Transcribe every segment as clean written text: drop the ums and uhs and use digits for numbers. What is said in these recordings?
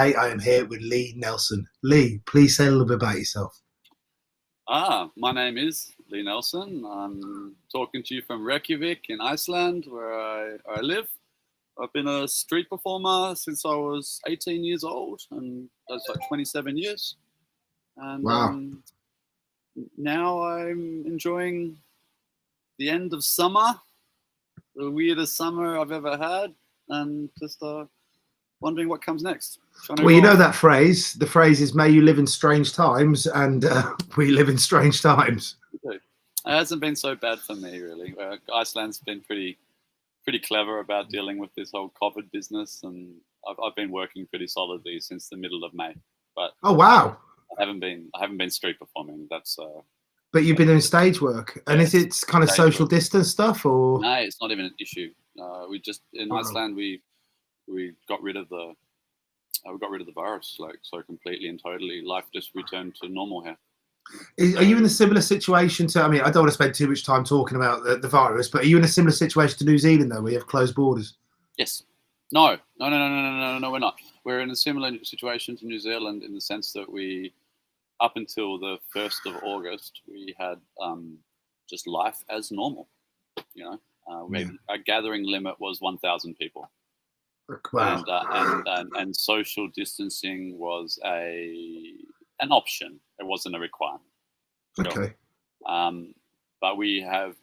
Hey, I am here with Lee Nelson. Lee, please say a little bit about yourself. My name is Lee Nelson. I'm talking to you from Reykjavik in Iceland, where I live. I've been a street performer since I was 18 years old, and that's like 27 years. And Wow. now I'm enjoying the end of summer, the weirdest summer I've ever had, and just wondering what comes next. Well, you know that phrase. The phrase is, may you live in strange times, and we live in strange times. It hasn't been so bad for me, really. Iceland's been pretty clever about dealing with this whole COVID business, and I've been working pretty solidly since the middle of May. But oh wow, I haven't been street performing. That's but you've been doing stage work, and is it kind of social distance stuff, or no? It's not even an issue. We just in Iceland we got rid of the virus, like, so completely and totally. Life just returned to normal here. Are you in a similar situation to, I mean, I don't want to spend too much time talking about the virus, but are you in a similar situation to New Zealand, though, where you have closed borders? Yes. No, we're not. We're in a similar situation to New Zealand in the sense that we, up until the 1st of August, we had just life as normal. You know, our gathering limit was 1,000 people. Wow. And social distancing was an option. It wasn't a requirement. Okay. But we have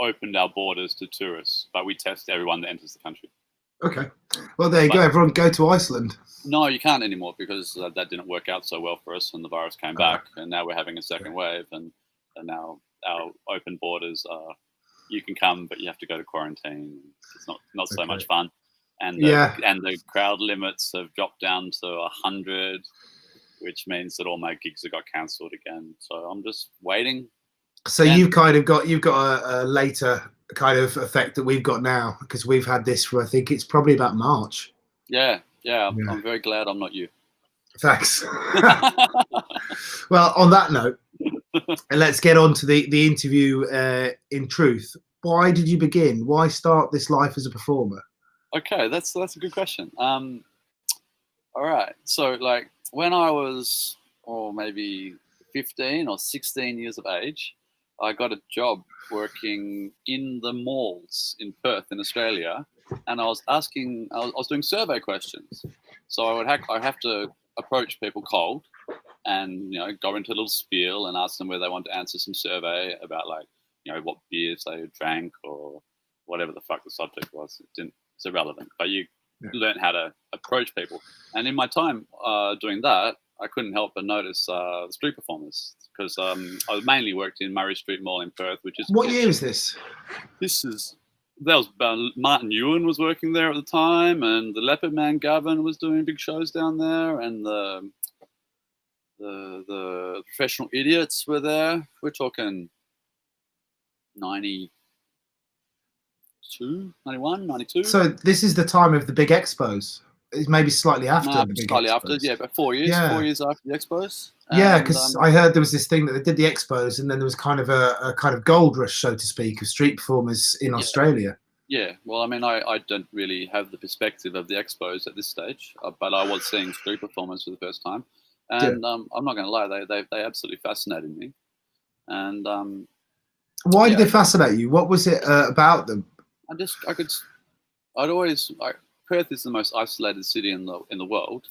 opened our borders to tourists, but we test everyone that enters the country. Okay. Well, there you go. Everyone go to Iceland. No, you can't anymore, because that didn't work out so well for us, and the virus came back, and now we're having a second wave, and now our open borders are, you can come, but you have to go to quarantine. It's not so much fun. And the crowd limits have dropped down to 100, which means that all my gigs have got cancelled again. So I'm just waiting. So you've got a later kind of effect that we've got now, because we've had this for, I think it's probably about March. Yeah. I'm very glad I'm not you. Thanks. Well, on that note, let's get on to the interview. In truth, why did you begin? Why start this life as a performer? Okay, that's a good question. All right. So, like, when I was, maybe 15 or 16 years of age, I got a job working in the malls in Perth in Australia, and I was doing survey questions. So I have to approach people cold, and go into a little spiel and ask them whether they want to answer some survey about, like, what beers they drank or whatever the fuck the subject was. It's irrelevant, but you learn how to approach people. And in my time doing that, I couldn't help but notice street performers, because I mainly worked in Murray Street Mall in Perth, which is... What year is this? That was Martin Ewan was working there at the time, and the Leopard Man Gavin was doing big shows down there, and the Professional Idiots were there. We're talking 92, 91, 92. So this is the time of the big expos. It's maybe slightly after the big slightly expos. After, yeah, but 4 years. Yeah. 4 years after the expos. Yeah, because I heard there was this thing that they did the expos, and then there was kind of a kind of gold rush, so to speak, of street performers in Australia. Yeah, well, I mean, I don't really have the perspective of the expos at this stage, but I was seeing street performers for the first time, and I'm not going to lie, they absolutely fascinated me. And why did they fascinate you? What was it about them? Perth is the most isolated city in the world,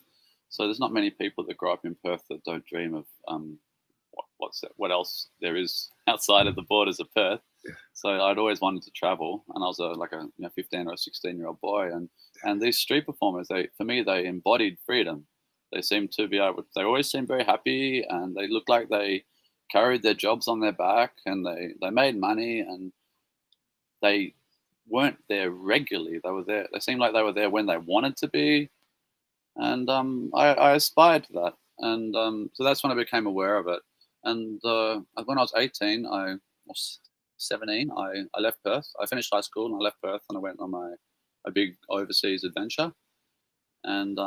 so there's not many people that grow up in Perth that don't dream of what else there is outside of the borders of Perth. So I'd always wanted to travel, and I was a 15 or 16-year-old boy, and these street performers, they embodied freedom. They seemed to be they always seemed very happy, and they looked like they carried their jobs on their back, and they made money, and they weren't there regularly. They were there. They seemed like they were there when they wanted to be, and I aspired to that, and so that's when I became aware of it. And when I was 18, I was 17. I left Perth. I finished high school and I left Perth, and I went on a big overseas adventure. And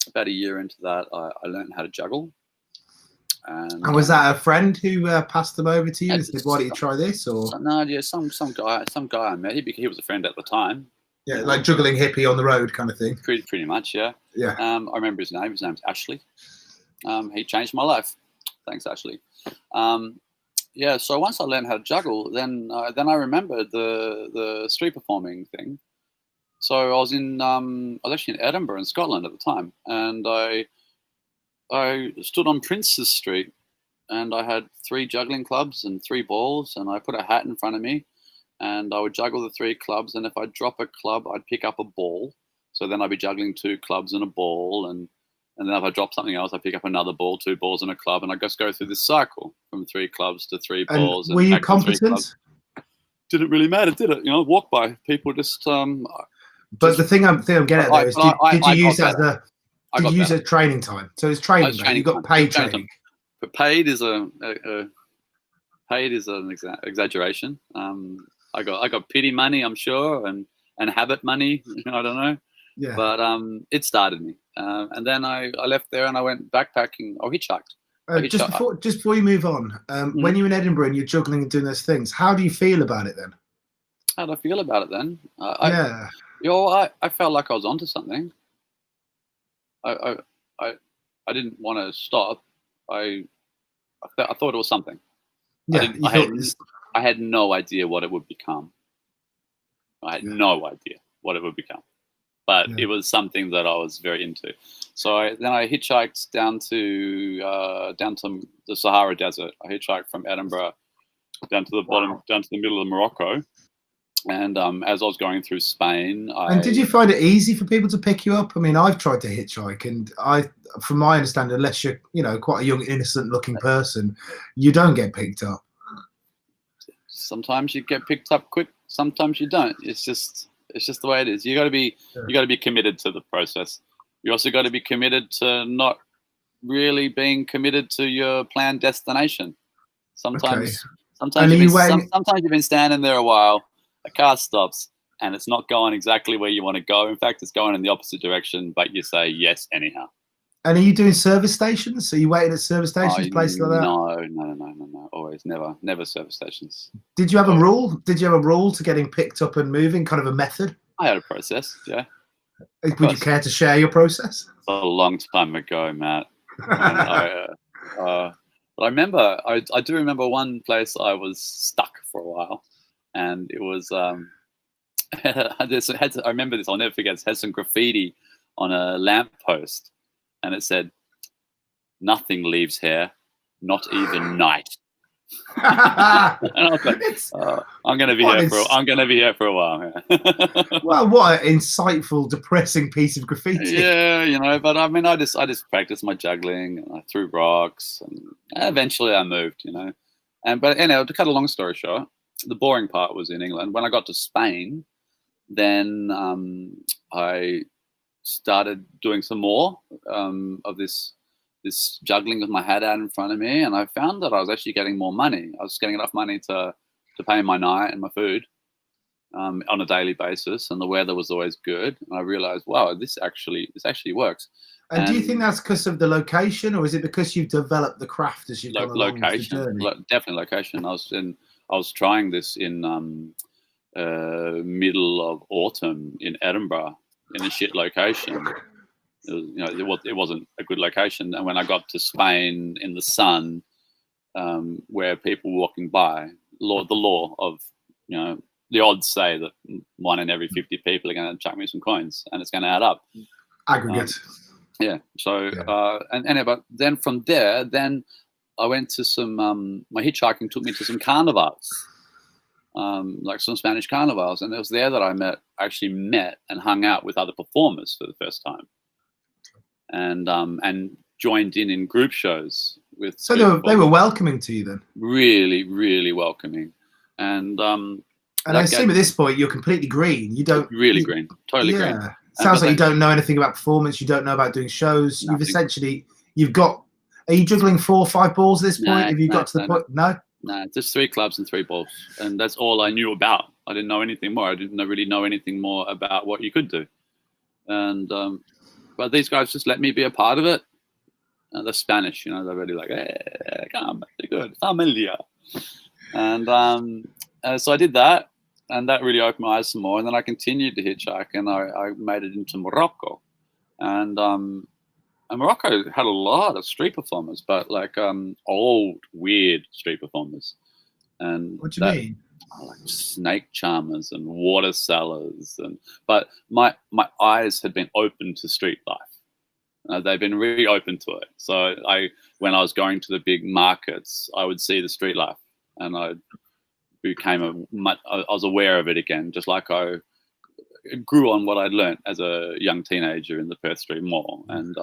about a year into that, I learned how to juggle. And was that a friend who passed them over to you and said, "Why don't you try this?" Or no, yeah, some guy I met. He was a friend at the time, Yeah, like juggling hippie on the road kind of thing. Pretty much, yeah. Yeah. I remember his name. His name's Ashley. He changed my life. Thanks, Ashley. Yeah. So once I learned how to juggle, then I remembered the street performing thing. So I was actually in Edinburgh in Scotland at the time, and I stood on Princes Street, and I had 3 juggling clubs and 3 balls, and I put a hat in front of me, and I would juggle the 3 clubs, and if I drop a club, I'd pick up a ball. So then I'd be juggling 2 clubs and a ball, and then if I drop something else, I pick up another ball, 2 balls and a club, and I just go through this cycle from 3 clubs to 3 balls. And were you competent? Didn't really matter, did it? Walk by people just. But the thing I'm getting at there is, did you use it as training time? So it's training. You got paid training. But paid is an exaggeration. I got pity money, I'm sure, and habit money. I don't know. Yeah. But it started me, and then I left there and I went backpacking or hitchhiked. Just before you move on, when you're in Edinburgh and you're juggling and doing those things, how do you feel about it then? How do I feel about it then? I felt like I was onto something. I didn't want to stop. I thought it was something. Yeah, I had no idea what it would become. I had no idea what it would become, but it was something that I was very into. So then I hitchhiked down to the Sahara Desert. I hitchhiked from Edinburgh down to the bottom, down to the middle of Morocco. And as I was going through Spain, and did you find it easy for people to pick you up? I mean, I've tried to hitchhike, and from my understanding, unless you're, quite a young, innocent-looking person, you don't get picked up. Sometimes you get picked up quick. Sometimes you don't. It's just the way it is. You got to be committed to the process. You also got to be committed to not really being committed to your planned destination. Sometimes you've been standing there a while. A car stops and it's not going exactly where you want to go. In fact, it's going in the opposite direction, but you say yes anyhow. And are you doing service stations? Are you waiting at service stations, places like that? No. Always, never service stations. Did you have a rule? Did you have a rule to getting picked up and moving? Kind of a method? I had a process, yeah. Would you care to share your process? A long time ago, Matt. But I remember, I do remember one place I was stuck for a while. And it was, I remember this, I'll never forget, it had some graffiti on a lamppost. And it said, "Nothing leaves here, not even night." And I was like, I'm going to be here for a while. Well, what an insightful, depressing piece of graffiti. Yeah, but I mean, I just practiced my juggling and I threw rocks and eventually I moved, But to cut a long story short, the boring part was in England. When I got to Spain, then I started doing some more of this juggling with my hat out in front of me, and I found that I was actually getting more money. I was getting enough money to pay my night and my food on a daily basis, and the weather was always good. And I realized, wow, this actually works. And do you think that's because of the location, or is it because you've developed the craft as you've gone along the journey? Definitely location. I was trying this in middle of autumn in Edinburgh in a shit location. It wasn't a good location. And when I got to Spain in the sun, where people were walking by, the law of, the odds say that 1 in every 50 people are going to chuck me some coins and it's going to add up. Aggregate. So, but then from there, I went to some, my hitchhiking took me to some carnivals, like some Spanish carnivals. And it was there that I actually met and hung out with other performers for the first time. And joined in group shows with. So they were welcoming to you then? Really, really welcoming. And I assume at this point you're completely green. You don't green, totally green. Sounds like you don't know anything about performance. You don't know about doing shows. Nothing. You've got. Are you juggling 4 or 5 balls at this point? Have you got to the point? No. No, just 3 clubs and 3 balls, and that's all I knew about. I didn't know anything more. I didn't really know anything more about what you could do. And but these guys just let me be a part of it. They're Spanish, they're really like, hey, come, they're good, familia. And so I did that. and that really opened my eyes some more. And then I continued to hitchhike, and I made it into Morocco, and Morocco had a lot of street performers, but like old weird street performers, and What do you mean? like snake charmers and water sellers, but my eyes had been open to street life. They've been really open to it. So when I was going to the big markets, I would see the street life, and I was aware of it again, just like I grew on what I'd learnt as a young teenager in the Perth Street Mall. And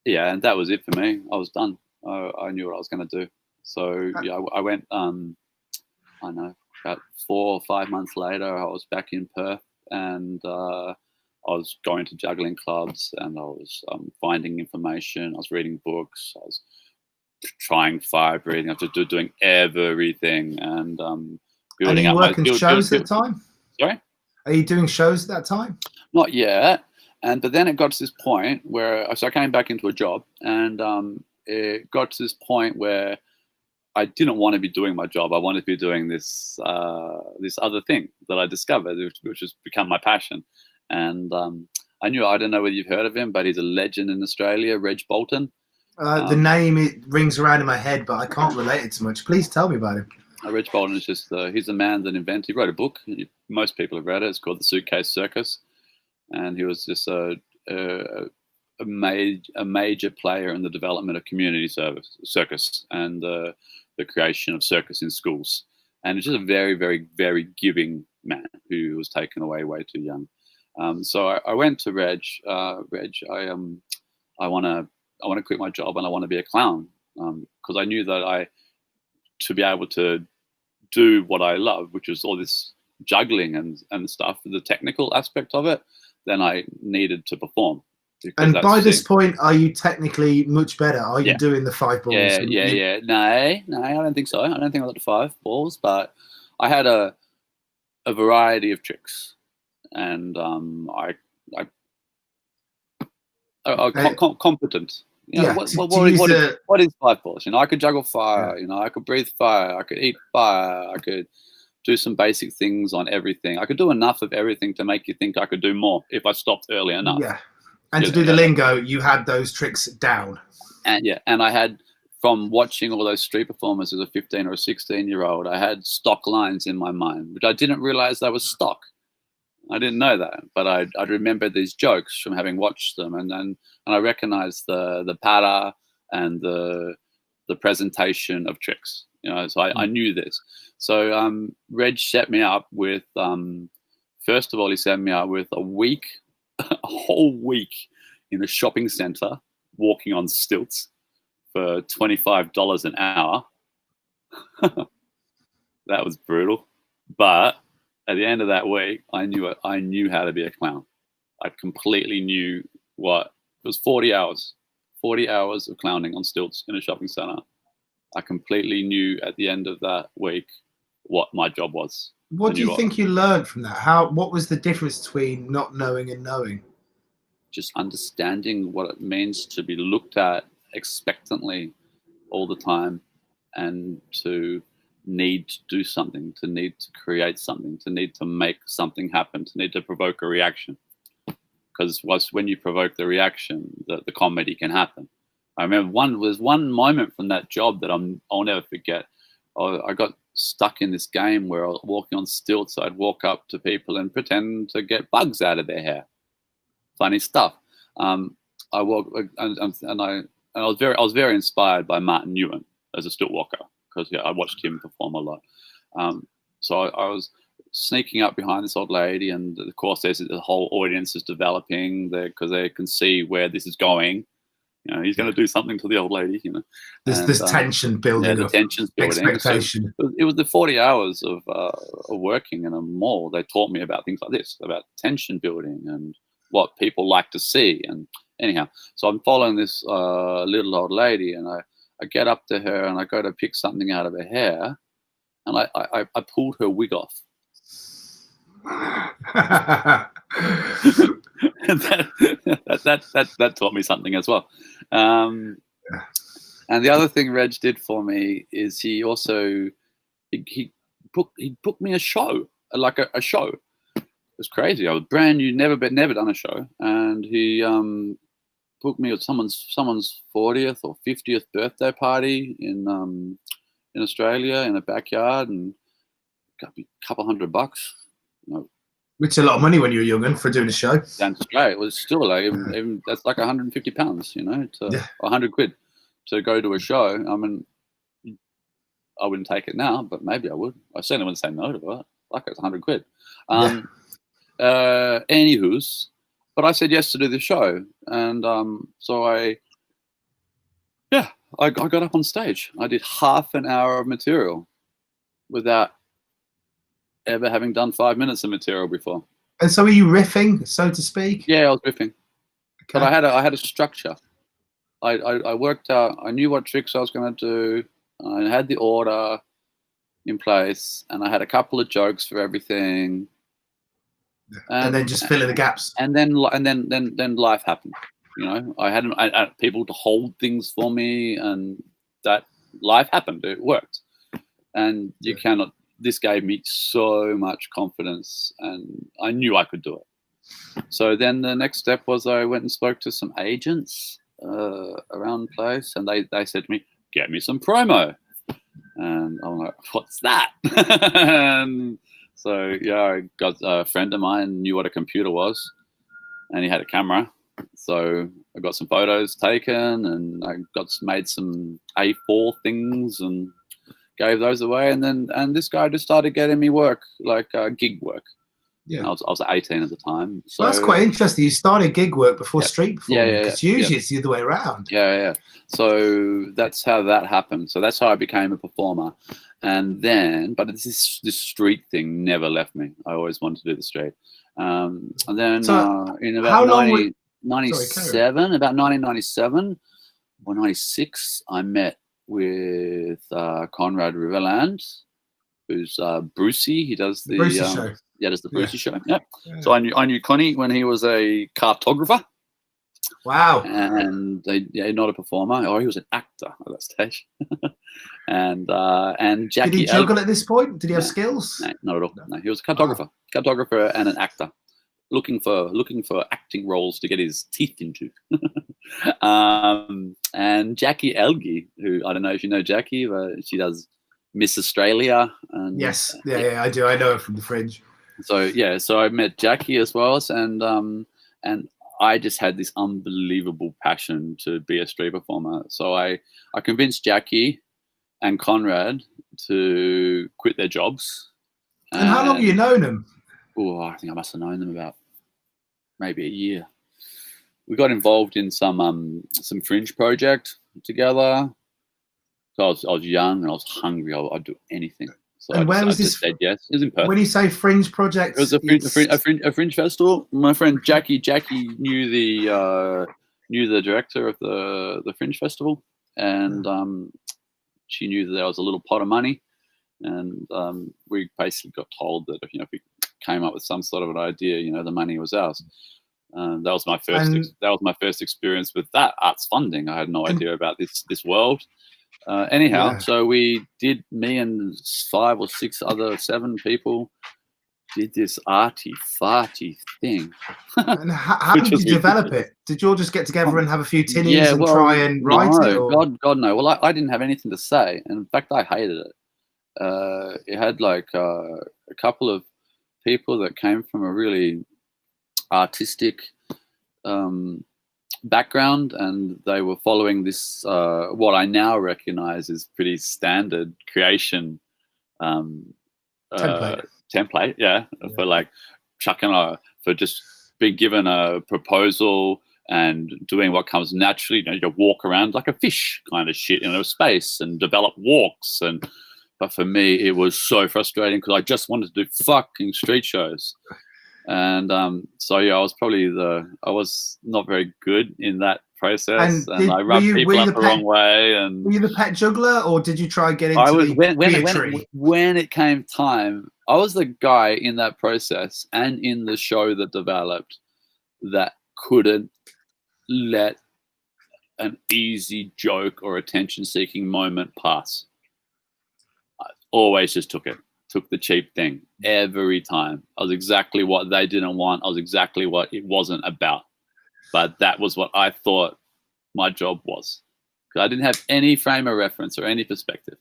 and that was it for me. I was done. I knew what I was going to do. So yeah, I went. I know about 4 or 5 months later, I was back in Perth, and I was going to juggling clubs, and I was finding information. I was reading books. I was trying fire breathing. I was just doing everything, and building up. Are you working shows at the time? Sorry? Are you doing shows at that time? Not yet. But then it got to this point where I came back into a job, and it got to this point where I didn't want to be doing my job. I wanted to be doing this this other thing that I discovered, which has become my passion. And I don't know whether you've heard of him, but he's a legend in Australia, Reg Bolton. The name, it rings around in my head, but I can't relate it to much. Please tell me about him. Reg Bolton is just, he's a man that he wrote a book. Most people have read it. It's called The Suitcase Circus. And he was just a major player in the development of community circus and the creation of circus in schools. And it's just a very, very, very giving man who was taken away way too young. So I went to Reg. Reg, I want to quit my job, and I want to be a clown, because I knew that to be able to do what I love, which is all this juggling and stuff, the technical aspect of it, then I needed to perform. And by this point, are you technically much better? Are you doing the 5 balls? Yeah. No, I don't think so. I don't think I got the 5 balls, but I had a variety of tricks, and I'm competent. What is 5 balls? I could juggle fire. I could breathe fire. I could eat fire. I could do some basic things on everything. I could do enough of everything to make you think I could do more if I stopped early enough. Yeah. And to do the lingo, you had those tricks down. And I had, from watching all those street performers as a 15 or a 16-year-old, I had stock lines in my mind, which I didn't realize they were stock. I didn't know that, but I'd remember these jokes from having watched them, and I recognized the para and the presentation of tricks. So I knew this. So Reg set me up with, first of all, he set me up with a whole week in a shopping center walking on stilts for $25 an hour. That was brutal. But at the end of that week, I knew how to be a clown. I completely knew it was 40 hours of clowning on stilts in a shopping center. I completely knew at the end of that week what my job was. What do you think you learned from that? What was the difference between not knowing and knowing? Just understanding what it means to be looked at expectantly all the time, and to need to do something, to need to create something, to need to make something happen, to need to provoke a reaction. Because when you provoke the reaction, the comedy can happen. I remember one moment from that job that I'll never forget. I got stuck in this game where I was walking on stilts. I'd walk up to people and pretend to get bugs out of their hair. Funny stuff. I walked, and I was very inspired by Martin Ewan as a stilt walker, because I watched him perform a lot. So I was sneaking up behind this old lady, and of course the whole audience is developing there because they can see where this is going. He's going to do something to the old lady. There's tension building. Yeah, the tension's building. Expectation. So it was the 40 hours of working in a mall. They taught me about things like this, about tension building and what people like to see. And anyhow, so I'm following this little old lady, and I get up to her, and I go to pick something out of her hair, and I pulled her wig off. And that taught me something as well. And the other thing Reg did for me is he booked me a show. like a show. It was crazy. I was brand new, never done a show, and he booked me at someone's 40th or 50th birthday party in Australia in a backyard, and got me a couple $100. You know, which is a lot of money when you're young and for doing a show. Down Australia, it was still like even that's like £150, you know, to £100 to go to a show. I mean, I wouldn't take it now, but maybe I would. I certainly wouldn't say no to it. Like it's £100. Anywho's, but I said yes to do the show, and so I got up on stage. I did half an hour of material without ever having done 5 minutes of material before. And so, are you riffing, so to speak? Yeah, I was riffing, Okay. but I had a structure. I worked out. I knew what tricks I was going to do. I had the order in place, and I had a couple of jokes for everything. And then just fill in the gaps. And then life happened. You know, I had people to hold things for me, and that life happened. It worked, and you cannot. This gave me so much confidence, and I knew I could do it. So then the next step was I went and spoke to some agents around the place, and they said to me, "Get me some promo." And I'm like, "What's that?" And so I got a friend of mine knew what a computer was, and he had a camera. So I got some photos taken, and I made some A4 things and gave those away. And this guy just started getting me work, like gig work. Yeah, I was 18 at the time. So that's quite interesting. You started gig work before street performing, because usually it's the other way around. Yeah. So that's how that happened. So that's how I became a performer. And then, but this street thing never left me. I always wanted to do the street. And then in about 1997, about 1997 or 96, I met with Conrad Riverland, who's Brucey. He does the Brucey show. Yeah, does the Brucey show. Yeah. So I knew Connie when he was a cartographer. Wow. And not a performer. He was an actor at that stage. and Jackie. Did he juggle at this point? Did he have skills? No, not at all. No, he was a cartographer and an actor, looking for acting roles to get his teeth into. And Jackie Elgie, who I don't know if you know Jackie, but she does Miss Australia. And yes, I do. I know her from the Fringe. So I met Jackie as well, and I just had this unbelievable passion to be a street performer. So I convinced Jackie and Conrad to quit their jobs. And how long have you known them? Oh, I think I must have known them about maybe a year. We got involved in some fringe project together. So I was young and I was hungry. I'd do anything. So and where was this? Just said yes. It was in Perth. When you say fringe project, it was a fringe festival. My friend Jackie knew the director of the fringe festival, and she knew that there was a little pot of money, and we basically got told that if we came up with some sort of an idea, the money was ours. That was my first experience with that arts funding. I had no idea about this world. So we did, me and 5 or 6 other 7 people did this arty-farty thing. And how did you develop it? Did you all just get together and have a few tinnies and try and write it? Or? God no. Well, I didn't have anything to say. And in fact, I hated it. It had like a couple of people that came from a really artistic background, and they were following this what I now recognize as pretty standard creation template, for like for just being given a proposal and doing what comes naturally. You walk around like a fish kind of shit in a space and develop walks. But for me, it was so frustrating because I just wanted to do fucking street shows. And I was not very good in that process, and I rubbed people up the wrong way. And were you the pet juggler, or did you try and get into when it came time? I was the guy in that process and in the show that developed that couldn't let an easy joke or attention-seeking moment pass. I always just took it. took the cheap thing every time. I was exactly what they didn't want. I was exactly what it wasn't about. But that was what I thought my job was. I didn't have any frame of reference or any perspective.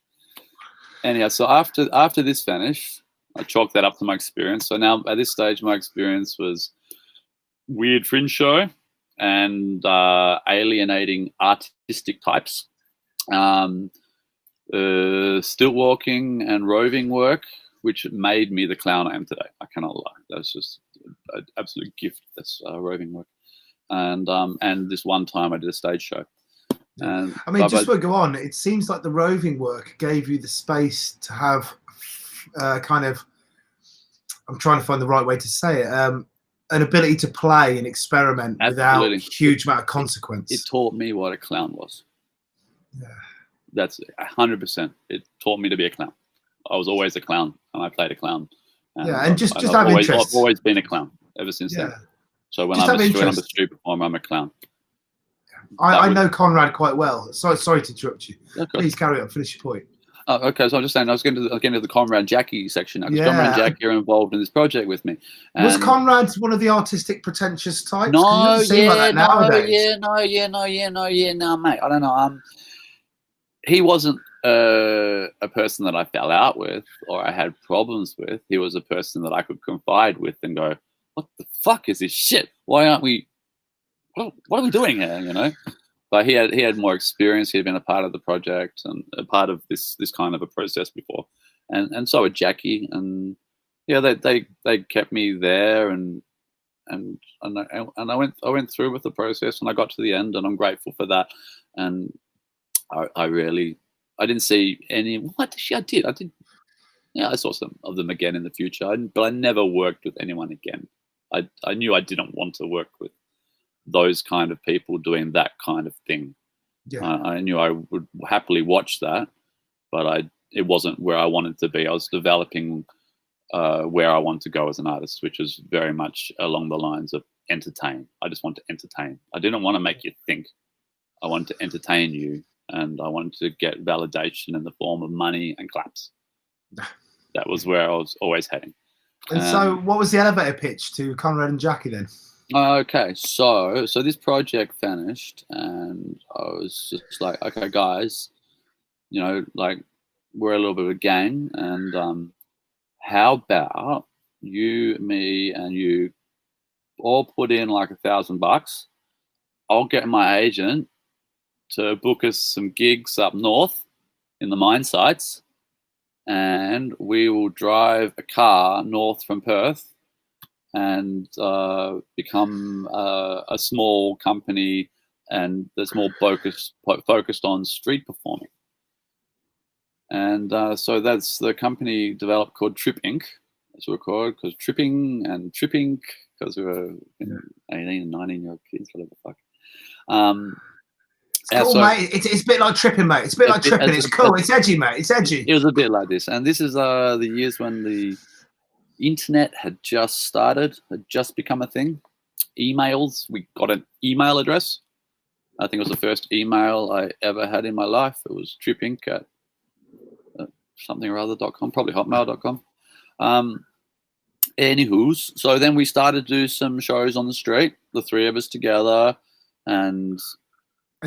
Anyhow, so after this finished, I chalked that up to my experience. So now at this stage, my experience was weird fringe show and alienating artistic types, stilt walking and roving work, which made me the clown I am today. I cannot lie. That was just an absolute gift, this roving work. And this one time I did a stage show. And, I mean, just to go on, it seems like the roving work gave you the space to have kind of, I'm trying to find the right way to say it, an ability to play and experiment without a huge amount of consequence. It taught me what a clown was. Yeah. That's 100%. It taught me to be a clown. I was always a clown, and I played a clown. And just have interest. I've always been a clown ever since then. So when I'm a street performer, I'm a clown. I know Conrad quite well. Sorry to interrupt you. Okay. Please carry on. Finish your point. Oh, okay. So I'm just saying, I was getting to the Conrad Jackie section now. Because Conrad and Jackie are involved in this project with me. And was Conrad one of the artistic, pretentious types? No, mate. I don't know. He wasn't a person that I fell out with or I had problems with. He was a person that I could confide with and go, "What the fuck is this shit? Why aren't we? What are we doing here?" You know. But he had more experience. He had been a part of the project and a part of this kind of a process before, and so had Jackie. And yeah, they kept me there, and I went through with the process, and I got to the end, and I'm grateful for that. And I didn't see any. Well, actually, I did. Yeah, I saw some of them again in the future, but I never worked with anyone again. I knew I didn't want to work with those kind of people doing that kind of thing. Yeah. I knew I would happily watch that, but it wasn't where I wanted to be. I was developing where I wanted to go as an artist, which was very much along the lines of entertain. I just want to entertain. I didn't want to make you think. I wanted to entertain you, and I wanted to get validation in the form of money and claps. That was where I was always heading. And so what was the elevator pitch to Conrad and Jackie then? Okay, so this project finished, and I was just like, okay, guys, you know, like we're a little bit of a gang, and how about you, me, and you all put in like $1,000? I'll get my agent to book us some gigs up north in the mine sites, and we will drive a car north from Perth and become a small company, and that's more focused on street performing. And so that's the company developed called Trip Inc. That's what we're called, because tripping and tripping, because we were 18 and 19-year-old kids, whatever the fuck. It's cool, mate. It's a bit like tripping, mate. It's a bit like tripping. It's cool. It's edgy, mate. It's edgy. It was a bit like this. And this is the years when the internet had just started, had just become a thing. Emails. We got an email address. I think it was the first email I ever had in my life. It was tripinc at something or other.com, probably hotmail.com. Anywho's, so then we started to do some shows on the street, the three of us together. And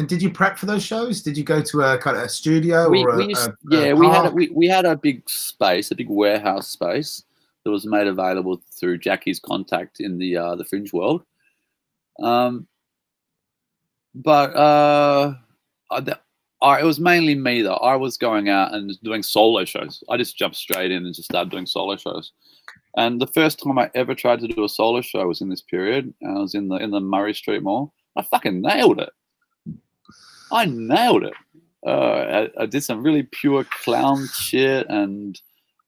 did you prep for those shows? Did you go to a kind of a studio we had a big space, a big warehouse space that was made available through Jackie's contact in the fringe world. It was mainly me though. I was going out and doing solo shows. I just jumped straight in and just started doing solo shows. And the first time I ever tried to do a solo show was in this period. I was in the Murray Street Mall. I fucking nailed it. I nailed it. I did some really pure clown shit and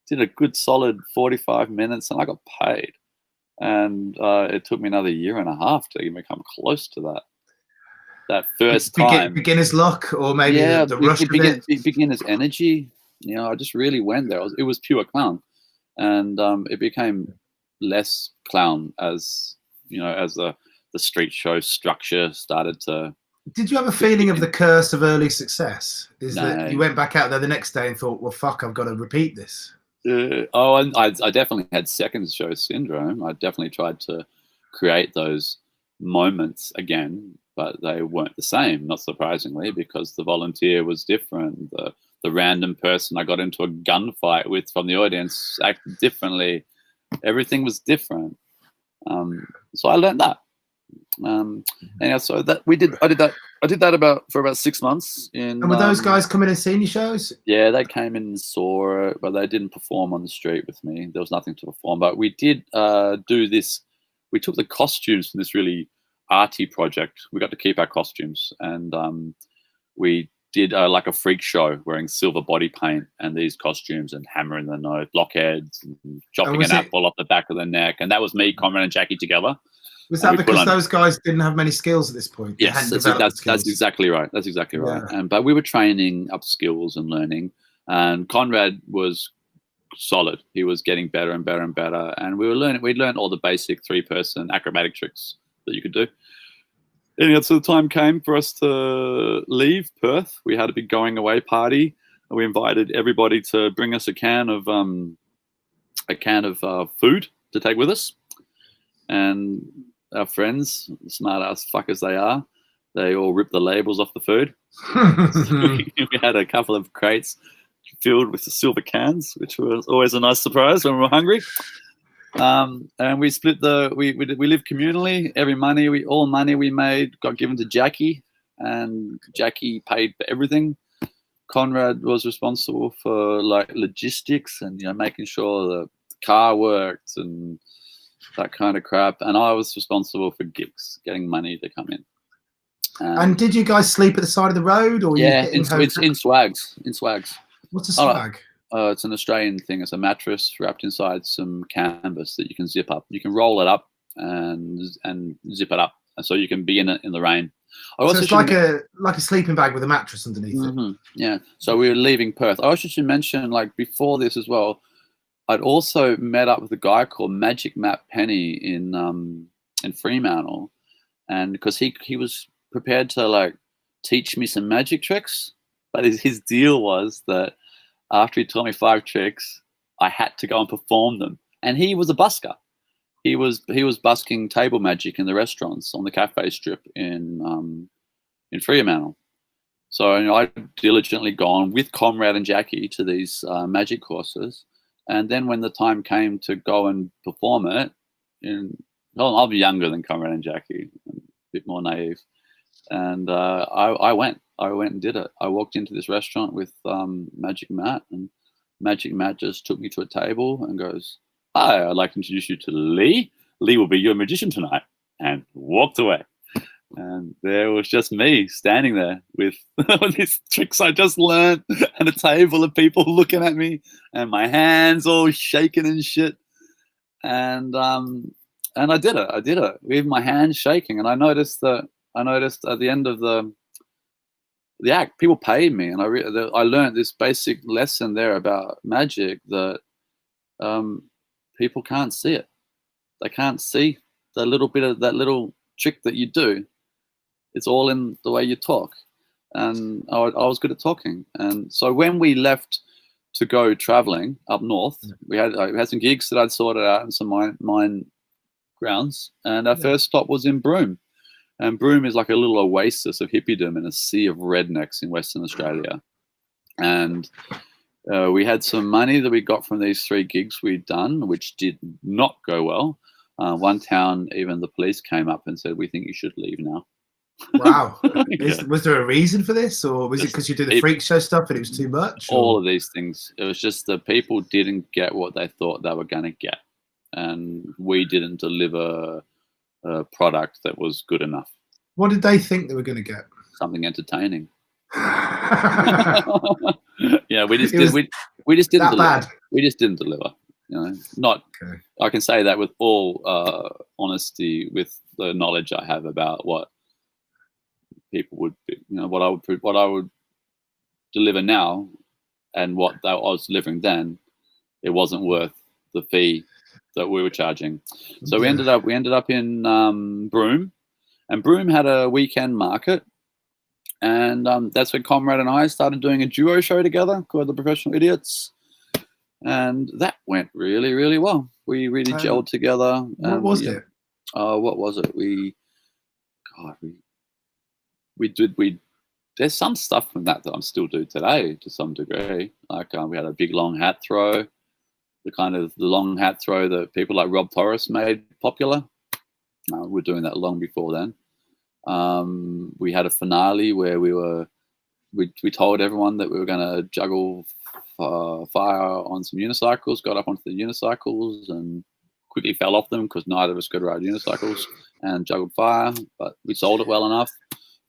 did a good solid 45 minutes, and I got paid. And it took me another 1.5 years to even come close to that. That first time. Beginner's luck, or maybe the rush of it. Beginner's energy. You know, I just really went there. It was pure clown. And it became less clown as, you know, as the street show structure started to. Did you have a feeling of the curse of early success? That you went back out there the next day and thought, well, fuck, I've got to repeat this? And I definitely had second show syndrome. I definitely tried to create those moments again, but they weren't the same, not surprisingly, because the volunteer was different. The random person I got into a gunfight with from the audience acted differently. Everything was different. So I learned that. And so that I did that for about 6 months. And were those guys coming and seeing your shows? Yeah, they came in and saw it, but they didn't perform on the street with me. There was nothing to perform, but we did do this. We took the costumes from this really arty project. We got to keep our costumes, and we did like a freak show wearing silver body paint and these costumes and hammer in the nose, blockheads, and chopping an apple off the back of the neck. And that was me, Conrad, and Jackie together. Was that because those guys didn't have many skills at this point? Yes, that's exactly right. That's exactly right. But we were training up skills and learning. And Conrad was solid. He was getting better and better and better. And we learned all the basic 3-person acrobatic tricks that you could do. Anyway, so the time came for us to leave Perth. We had a big going away party. We invited everybody to bring us a can of food to take with us. And our friends, smart ass fuckers they are, they all ripped the labels off the food. We had a couple of crates filled with the silver cans, which was always a nice surprise when we were hungry. And we split we lived communally. All money we made got given to Jackie, and Jackie paid for everything. Conrad was responsible for like logistics and making sure the car worked and that kind of crap. And I was responsible for gigs, getting money to come in. And did you guys sleep at the side of the road, or it's in swags? What's a swag? It's an Australian thing. It's a mattress wrapped inside some canvas that you can zip up. You can roll it up and zip it up, and so you can be in it in the rain. So it's like a sleeping bag with a mattress underneath it. Yeah. So we were leaving Perth. I also should mention, like before this as well, I'd also met up with a guy called Magic Matt Penny in Fremantle, and because he was prepared to like teach me some magic tricks, but his deal was that after he taught me 5 tricks, I had to go and perform them. And he was a busker. He was busking table magic in the restaurants on the cafe strip in Fremantle. So I'd diligently gone with Conrad and Jackie to these magic courses. And then when the time came to go and perform it, I'll be younger than Conrad and Jackie, a bit more naive. And I went and did it. I walked into this restaurant with Magic Matt, and Magic Matt just took me to a table and goes, "Hi, I'd like to introduce you to Lee. Lee will be your magician tonight," and walked away. And there was just me standing there with these tricks I just learned, and a table of people looking at me, and my hands all shaking and shit. And I did it with my hands shaking. And I noticed at the end of the act, people paid me, and I learned this basic lesson there about magic, that people can't see it. They can't see the little bit of that little trick that you do. It's all in the way you talk. And I was good at talking. And so when we left to go traveling up north, we had some gigs that I'd sorted out in some mine grounds. And our first stop was in Broome. And Broome is like a little oasis of hippiedom in a sea of rednecks in Western Australia. And we had some money that we got from these 3 gigs we'd done, which did not go well. One town, even the police came up and said, "We think you should leave now." Wow. Was there a reason for this, or was it because you did the freak show stuff and it was too much? All of these things. It was just the people didn't get what they thought they were going to get. And we didn't deliver a product that was good enough. What did they think they were going to get? Something entertaining. Yeah, we just didn't deliver. Bad. We just didn't deliver. Okay. I can say that with all honesty, with the knowledge I have about what people would be, what I would deliver now, and what I was delivering then. It wasn't worth the fee that we were charging. So we ended up in Broome, and Broome had a weekend market, and that's when Conrad and I started doing a duo show together called The Professional Idiots. and that went really, really well. We really gelled together. What was it? What was it? There's some stuff from that I'm still do today to some degree. Like we had a big long hat throw, the long hat throw that people like Rob Torres made popular. We're doing that long before then. We had a finale where we told everyone that we were going to juggle fire on some unicycles, got up onto the unicycles and quickly fell off them because neither of us could ride unicycles, and juggled fire, but we sold it well enough.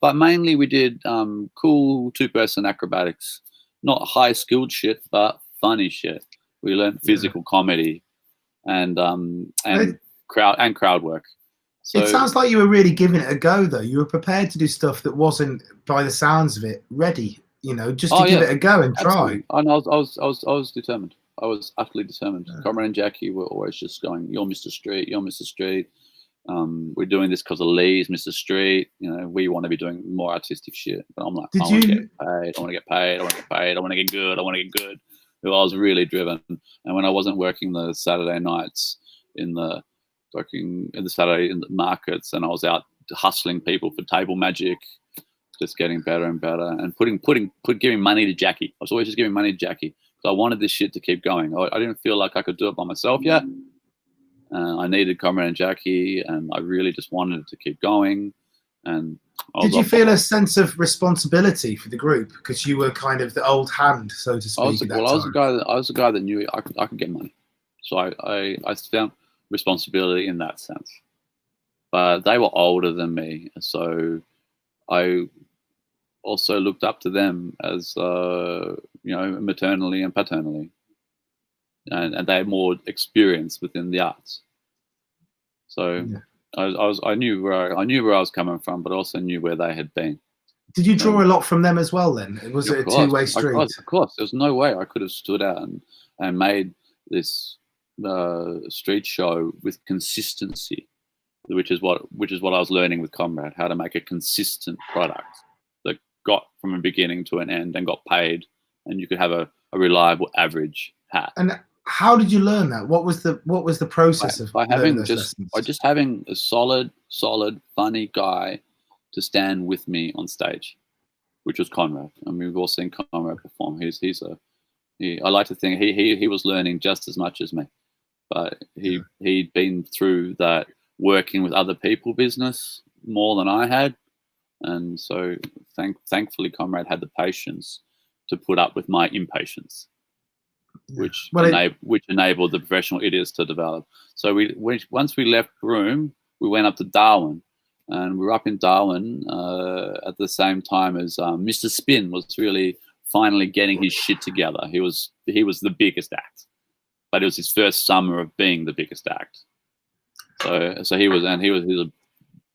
But mainly we did cool two-person acrobatics, not high-skilled shit, but funny shit. We learned physical comedy and crowd work. So, it sounds like you were really giving it a go, though. You were prepared to do stuff that wasn't, by the sounds of it, ready. Just to give it a go and try. I was determined. I was utterly determined. Yeah. Comrade and Jackie were always just going, "You're Mr. Street. You're Mr. Street. We're doing this because of Lee's Mr. Street. We want to be doing more artistic shit." But I'm like, I want to get paid. I want to get paid. I want to get paid. I want to get good. I want to get good. I was really driven. And when I wasn't working the Saturday nights in the Saturday in the markets, and I was out hustling people for table magic, just getting better and better, and giving money to Jackie. I was always just giving money to Jackie because I wanted this shit to keep going. I didn't feel like I could do it by myself yet. I needed Comrade and Jackie, and I really just wanted it to keep going. And did you feel a sense of responsibility for the group because you were kind of the old hand, so to speak? I was the guy that knew I could get money, so I found responsibility in that sense. But they were older than me, so I also looked up to them as maternally and paternally, and they had more experience within the arts. So I knew where I was coming from, but also knew where they had been. Did you draw a lot from them as well? Then was it a two-way street? Of course, there's no way I could have stood out and made this street show with consistency, which is what I was learning with Comrade, how to make a consistent product that got from a beginning to an end and got paid, and you could have a reliable average hat. And how did you learn that? What was the process of having having a solid, funny guy to stand with me on stage, which was Conrad. I mean, we've all seen Conrad perform. I like to think he was learning just as much as me, but he'd been through that working with other people business more than I had, and so thankfully Conrad had the patience to put up with my impatience, which enabled the professional idiots to develop. So once we left Broome, we went up to Darwin, and we were up in Darwin at the same time as Mr. Spin was really finally getting his shit together. He was the biggest act, but it was his first summer of being the biggest act. So he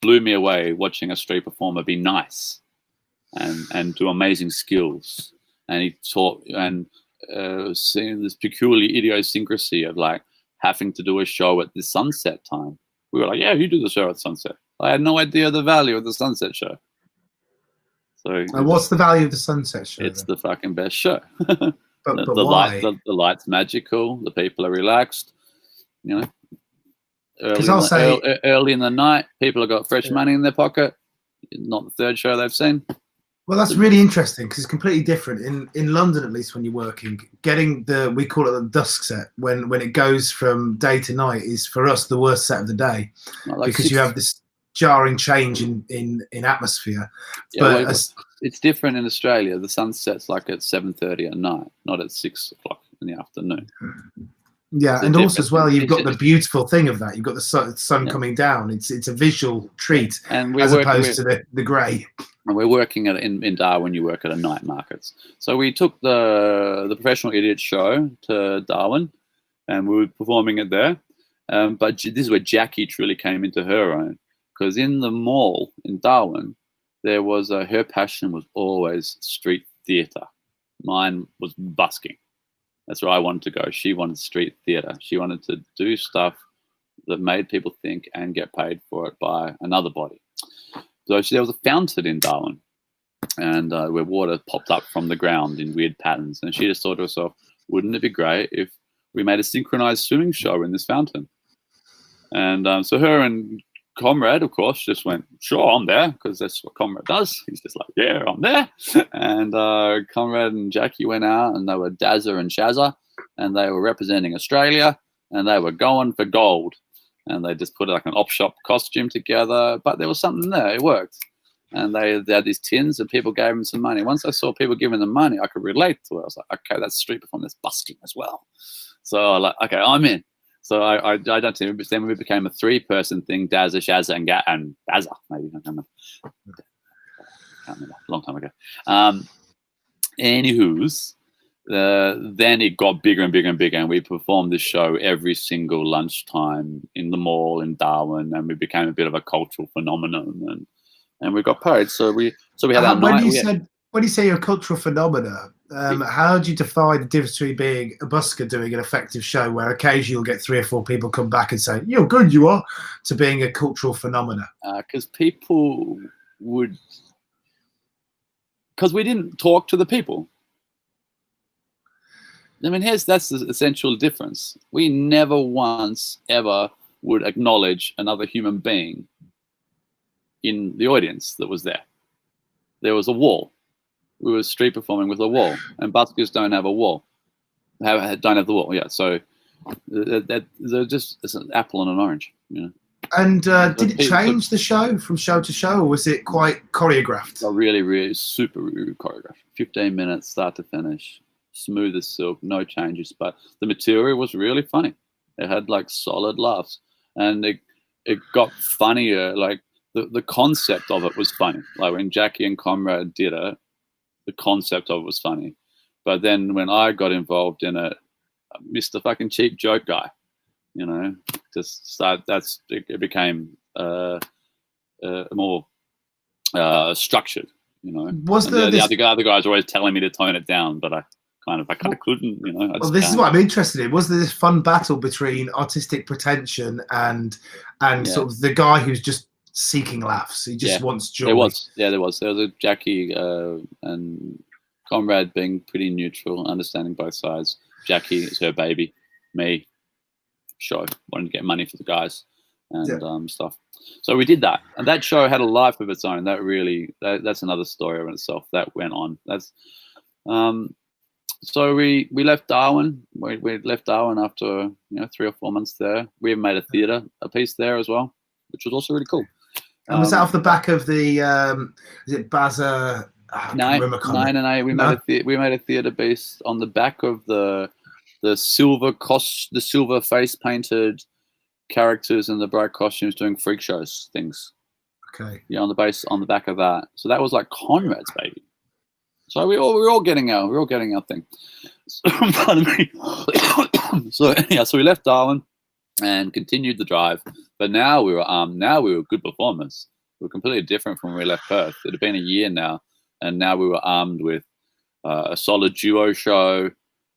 blew me away watching a street performer be nice and do amazing skills. And he taught and seeing this peculiar idiosyncrasy of like having to do a show at the sunset time. We were like, yeah, you do the show at sunset. I had no idea the value of the sunset show. So what's the value of the sunset show? It's the fucking best show. But why? The light's magical. The people are relaxed. Early in the night, people have got fresh money in their pocket. Not the third show they've seen. Well, that's really interesting because it's completely different. In London, at least when you're working, getting we call it the dusk set, when it goes from day to night is for us the worst set of the day because you have this jarring change in atmosphere. Yeah, but it's different in Australia. The sun sets like at 7:30 at night, not at 6 o'clock in the afternoon. Yeah, and also as well, you've got the beautiful thing of that. You've got the sun coming down. It's a visual treat as opposed to the grey. And we're working in Darwin. You work at a night markets. So we took the Professional Idiot show to Darwin, and we were performing it there. But this is where Jackie truly came into her own, because in the mall in Darwin, there was her passion was always street theatre. Mine was busking. That's where I wanted to go. She wanted street theatre. She wanted to do stuff that made people think and get paid for it by another body. So there was a fountain in Darwin, and where water popped up from the ground in weird patterns. And she just thought to herself, wouldn't it be great if we made a synchronized swimming show in this fountain. And so her and Comrade, of course, just went, sure, I'm there, because that's what Comrade does. He's just like, yeah, I'm there. And Comrade and Jackie went out, and they were Dazza and Shazza, and they were representing Australia, and they were going for gold. And they just put like an op-shop costume together, but there was something there. It worked. And they had these tins, and people gave them some money. Once I saw people giving them money, I could relate to it. I was like, okay, that's street performance, busking as well. So I like, okay, I'm in. So I don't think, but then we became a 3-person thing: Dazza, Shazza, and Bazza. Maybe I can't remember. A long time ago. Anywho's, then it got bigger and bigger and bigger, and we performed this show every single lunchtime in the mall in Darwin, and we became a bit of a cultural phenomenon, and we got paid. So we had our night. When you say you're a cultural phenomenon, how do you define the difference between being a busker doing an effective show where occasionally you'll get 3 or 4 people come back and say, you're good, you are, to being a cultural phenomenon? Because people would, because we didn't talk to the people. I mean, that's the essential difference. We never once ever would acknowledge another human being in the audience that was there. There was a wall. We were street performing with a wall, and buskers don't have a wall. Don't have the wall, yeah. So they're just, it's an apple and an orange, you know. And did it change the show from show to show, or was it quite choreographed? Really, really super choreographed. 15 minutes, start to finish, smooth as silk, no changes. But the material was really funny. It had like solid laughs, and it got funnier. Like the concept of it was funny. Like when Jackie and Comrade did it, the concept of it was funny. But then when I got involved in it, Mr. fucking cheap joke guy, you know, just start. It became more structured, you know. Was the other guys were always telling me to tone it down, but I kind of couldn't, you know. Well, this is what I'm interested in. Was there this fun battle between artistic pretension and sort of the guy who's just seeking laughs? He just wants joy. There was a Jackie and Comrade being pretty neutral, understanding both sides. Jackie is her baby, me, show, wanting to get money for the guys and stuff. So we did that, and that show had a life of its own. That's another story in itself that went on. That's so we left Darwin. We left Darwin after 3 or 4 months there. We made a piece there as well, which was also really cool. And was that off the back of the is it Bazza? No. We made a theatre piece on the back of the silver face painted characters in the bright costumes doing freak shows things. Okay. Yeah, on the back of that. So that was like Conrad's baby. So we were all getting our thing. Pardon me. So we left Darwin and continued the drive. But now we were good performers. We were completely different from when we left Perth. It had been a year now, and now we were armed with a solid duo show,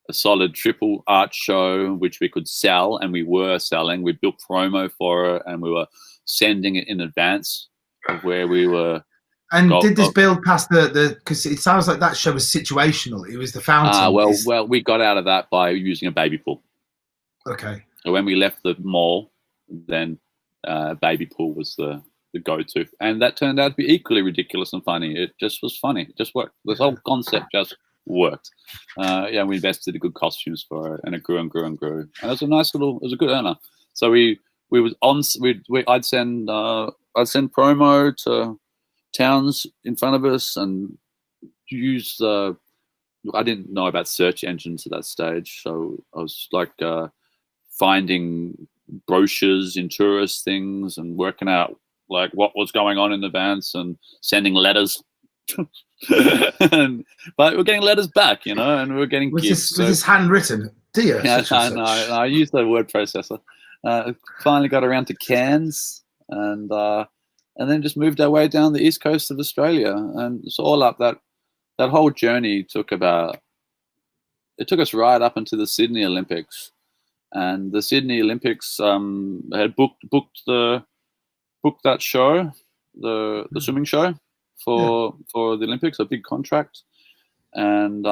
a solid triple art show, which we could sell, and we were selling. We built promo for it, and we were sending it in advance of where we were. And did this build past the? Because it sounds like that show was situational. It was the fountain. Well, we got out of that by using a baby pool. Okay. So when we left the mall, then baby pool was the go-to, and that turned out to be equally ridiculous and funny. It just was funny. It just worked. This whole concept just worked. We invested in good costumes for it, and it grew and grew and grew. And it was it was a good earner. So I'd send promo to towns in front of us and use I didn't know about search engines at that stage, so I was like finding brochures in tourist things and working out like what was going on in the bands and sending letters. But we're getting letters back, you know, and we're getting gifts. Was this handwritten? Dear. Yeah, I used the word processor. Finally got around to cans, and then just moved our way down the east coast of Australia, and it's all up that whole journey took us right up into the Sydney Olympics, and the Sydney Olympics had booked that show, the swimming show for the Olympics, a big contract, and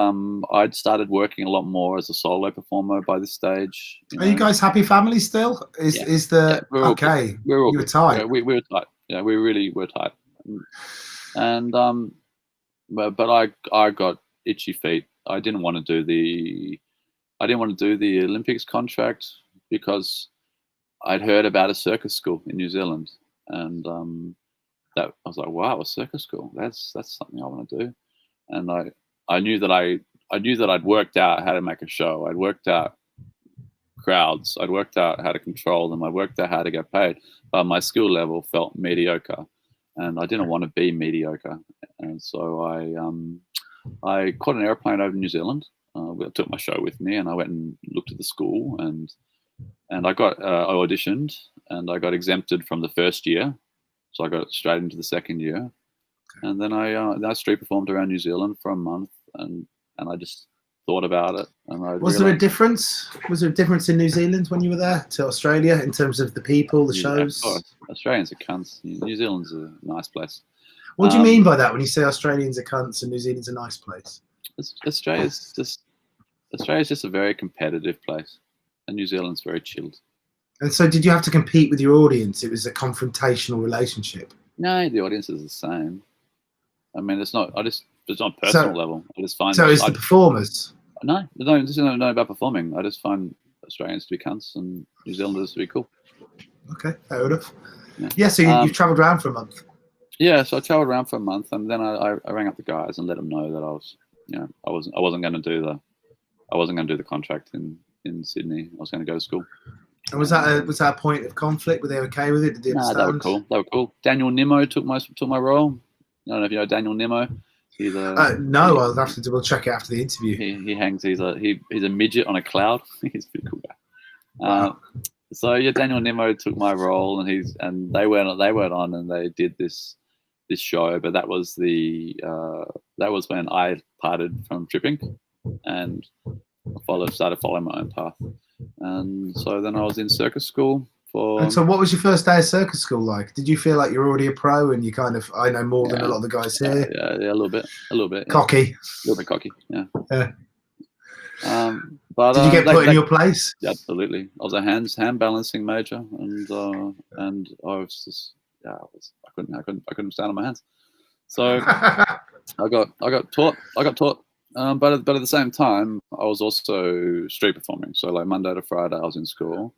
I'd started working a lot more as a solo performer by this stage. Are you guys happy family still? Is the okay? We're all you were good. tight. Yeah, we were tight. Yeah, we really were tight. And but I got itchy feet. I didn't want to do the Olympics contract because I'd heard about a circus school in New Zealand, and that I was like, wow, a circus school. That's something I want to do. And I knew that I'd worked out how to make a show. I'd worked out crowds. I'd worked out how to control them. I worked out how to get paid. But my skill level felt mediocre, and I didn't want to be mediocre. And so I caught an airplane over New Zealand. I took my show with me, and I went and looked at the school, and I auditioned, and I got exempted from the first year, so I got straight into the second year, and then I street performed around New Zealand for a month, and I just thought about it. And was there a difference? Was there a difference in New Zealand when you were there to Australia in terms of the people, the shows? Of course. Australians are cunts. New Zealand's a nice place. What do you mean by that when you say Australians are cunts and New Zealand's a nice place? Australia's just a very competitive place, and New Zealand's very chilled. And so, did you have to compete with your audience? It was a confrontational relationship. No, the audience is the same. I mean, it's not on a personal level. I just find. So, it's the performers. No, this isn't about performing. I just find Australians to be cunts and New Zealanders to be cool. Okay, fair enough. Yeah, so you've travelled around for a month. Yeah, so I travelled around for a month, and then I rang up the guys and let them know that I wasn't going to do the contract in Sydney. I was going to go to school. And was that a point of conflict? Were they okay with it? Did they understand? No, they were cool. Daniel Nimmo took my role. I don't know if you know Daniel Nimmo. He's no, I'll have to double check it after the interview. He hangs. He's a midget on a cloud. He's a pretty cool guy. Wow. So yeah, Daniel Nimmo took my role, and they went on and they did this show. But that was when I parted from tripping, and started following my own path. And so then I was in circus school for. And so, what was your first day of circus school like? Did you feel like you're already a pro and you kind of I know more than a lot of the guys here? Yeah, a little bit. Cocky. Yeah. A little bit cocky. Yeah. But did you get put in your place? Yeah, absolutely. I was a hand balancing major, and I was just I couldn't stand on my hands. So I got taught. But at the same time, I was also street performing. So like Monday to Friday, I was in school,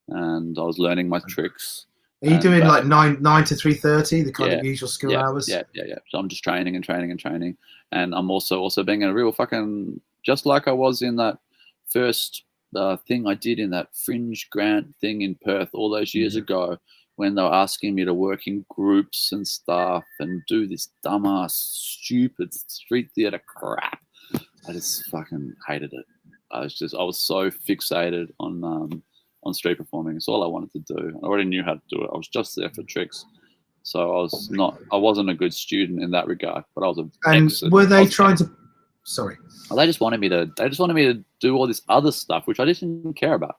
and I was learning my tricks. Are you doing like 9 to 3:30, the kind of usual school hours? Yeah. So I'm just training, and I'm also being a real fucking, just like I was in that first thing I did in that fringe grant thing in Perth all those years ago, when they were asking me to work in groups and stuff and do this dumbass, stupid street theater crap. I just fucking hated it. I was so fixated on street performing. It's all I wanted to do. I already knew how to do it. I was just there for tricks. So I wasn't a good student in that regard, but I was excellent. Were they trying to? Sorry. Well, they just wanted me to do all this other stuff, which I just didn't care about.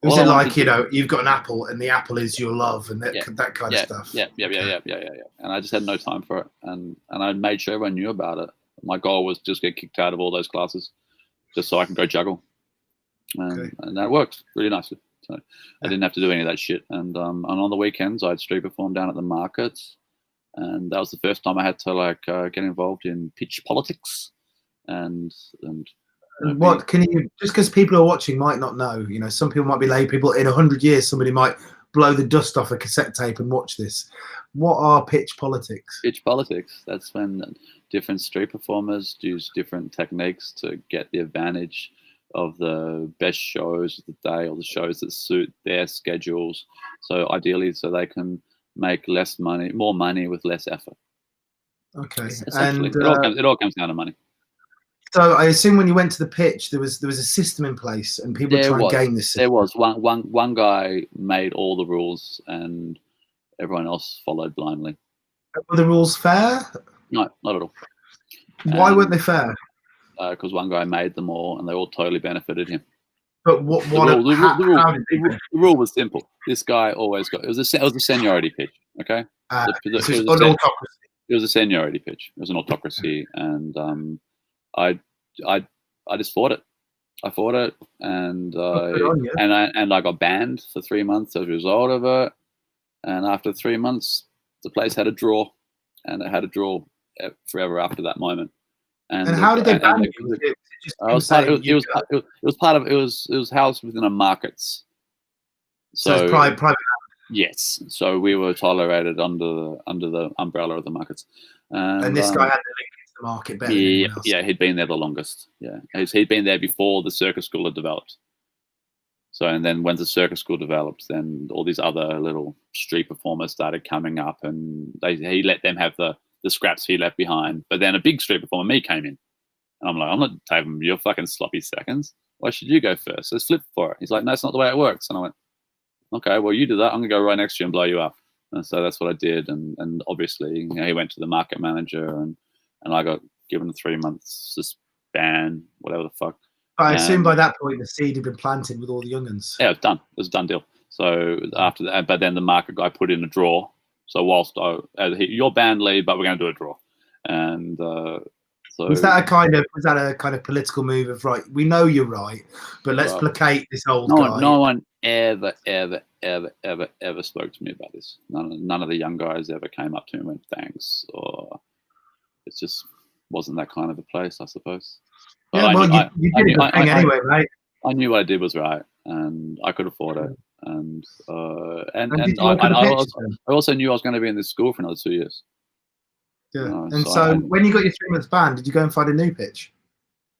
Was it like, you've got an apple and the apple is your love and that kind of stuff? Yeah. And I just had no time for it. And I made sure everyone knew about it. My goal was just get kicked out of all those classes just so I can go juggle. And that worked really nicely. So I didn't have to do any of that shit. And on the weekends, I'd street perform down at the markets. And that was the first time I had to get involved in pitch politics. And what can you, just because people are watching might not know, some people might be lay people in 100 years, somebody might blow the dust off a cassette tape and watch this. What are pitch politics? Pitch politics, that's when different street performers use different techniques to get the advantage of the best shows of the day or the shows that suit their schedules. So ideally, so they can make more money with less effort. Okay. And it all comes down to money. So I assume when you went to the pitch, there was a system in place, and people were trying to game this system. There was one guy made all the rules, and everyone else followed blindly. Were the rules fair? No, not at all. Why weren't they fair? Because one guy made them all, and they all totally benefited him. But the rule was simple. This guy always got it was a seniority pitch. Okay, it was a seniority pitch. It was an autocracy, and I just fought it. I fought it, and Good on you. I got banned for 3 months as a result of it. And after 3 months, the place had a draw, and it had a draw forever after that moment. And how did they ban you? Was it just it was housed within a markets. So it's private. Yes, so we were tolerated under the umbrella of the markets. And this guy had the link into the market better than anyone else. Yeah, he'd been there the longest. Yeah, he'd been there before the circus school had developed. So, and then when the circus school developed, then all these other little street performers started coming up, and he let them have the scraps he left behind. But then a big street performer, me, came in. And I'm like, I'm not taking your fucking sloppy seconds. Why should you go first? Let's flip for it. He's like, no, that's not the way it works. And I went, okay, well, you do that. I'm going to go right next to you and blow you up. And so that's what I did. And obviously, he went to the market manager, and I got given a 3 months ban, whatever the fuck. I assume by that point the seed had been planted with all the young'uns. Yeah, it was done. It was a done deal. So after that, but then the market guy put in a draw. So whilst you're banned, Lee, but we're going to do a draw. And so was that a kind of political move of, right, we know you're right, but let's placate this old guy? No one ever spoke to me about this. None of the young guys ever came up to me and went thanks, or it just wasn't that kind of a place, I suppose. But yeah, you did a good thing anyway, right? I knew what I did was right, and I could afford it. And I also knew I was going to be in this school for another 2 years. Yeah. And so when you got your 3 months ban, did you go and find a new pitch?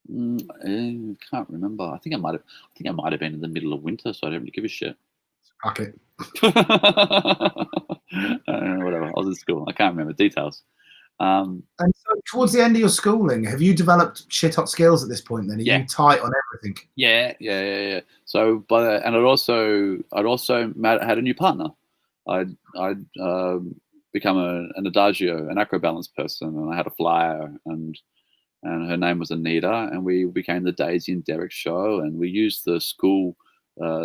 I can't remember. I think I might have been in the middle of winter, so I didn't really give a shit. Fuck it. Whatever. I was in school. I can't remember details. And so towards the end of your schooling, have you developed shit hot skills at this point then? Are you tight on everything? Yeah. So and I'd also had a new partner. I'd become an adagio, an acrobalance person, and I had a flyer, and her name was Anita, and we became the Daisy and Derek show, and we used the school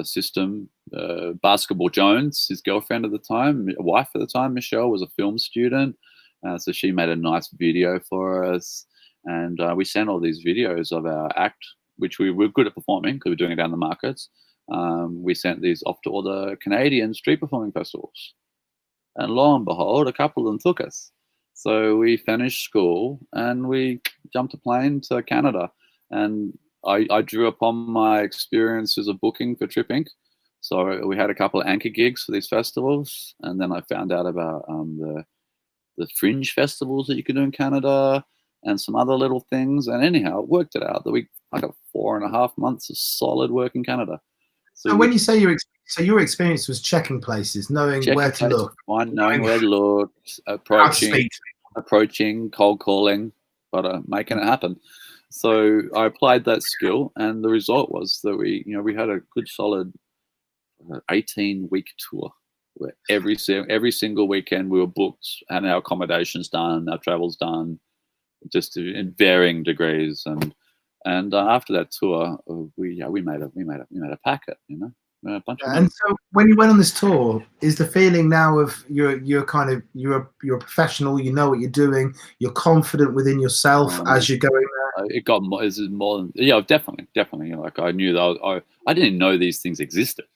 system. Basketball Jones, his girlfriend at the time, wife at the time, Michelle, was a film student. So she made a nice video for us, and we sent all these videos of our act, which we were good at performing because we were doing it down the markets. We sent these off to all the Canadian street performing festivals, and lo and behold, a couple of them took us. So we finished school and we jumped a plane to Canada, and I drew upon my experiences of booking for Trip Inc. So we had a couple of anchor gigs for these festivals, and then I found out about the fringe festivals that you could do in Canada and some other little things. And anyhow, it worked it out that I got 4.5 months of solid work in Canada. So when you say your experience was checking places, knowing where to look. Knowing where to look, approaching, cold calling, but making it happen. So I applied that skill, and the result was that we had a good solid 18-week tour. Where every single weekend we were booked, and our accommodations done, our travels done, just in varying degrees. And after that tour, we made a packet, a bunch of money. And so when you went on this tour, is the feeling now of you're a professional, you know what you're doing, you're confident within yourself as you're going there? It got more than definitely. Like I knew that I didn't know these things existed.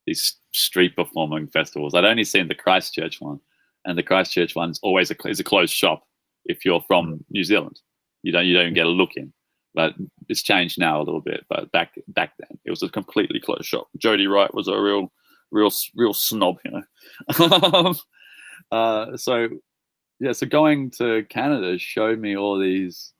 These street performing festivals. I'd only seen the Christchurch one, and the Christchurch one's always is a closed shop if you're from New Zealand. You don't even get a look in. But it's changed now a little bit. But back then, it was a completely closed shop. Jody Wright was a real snob, So going to Canada showed me all these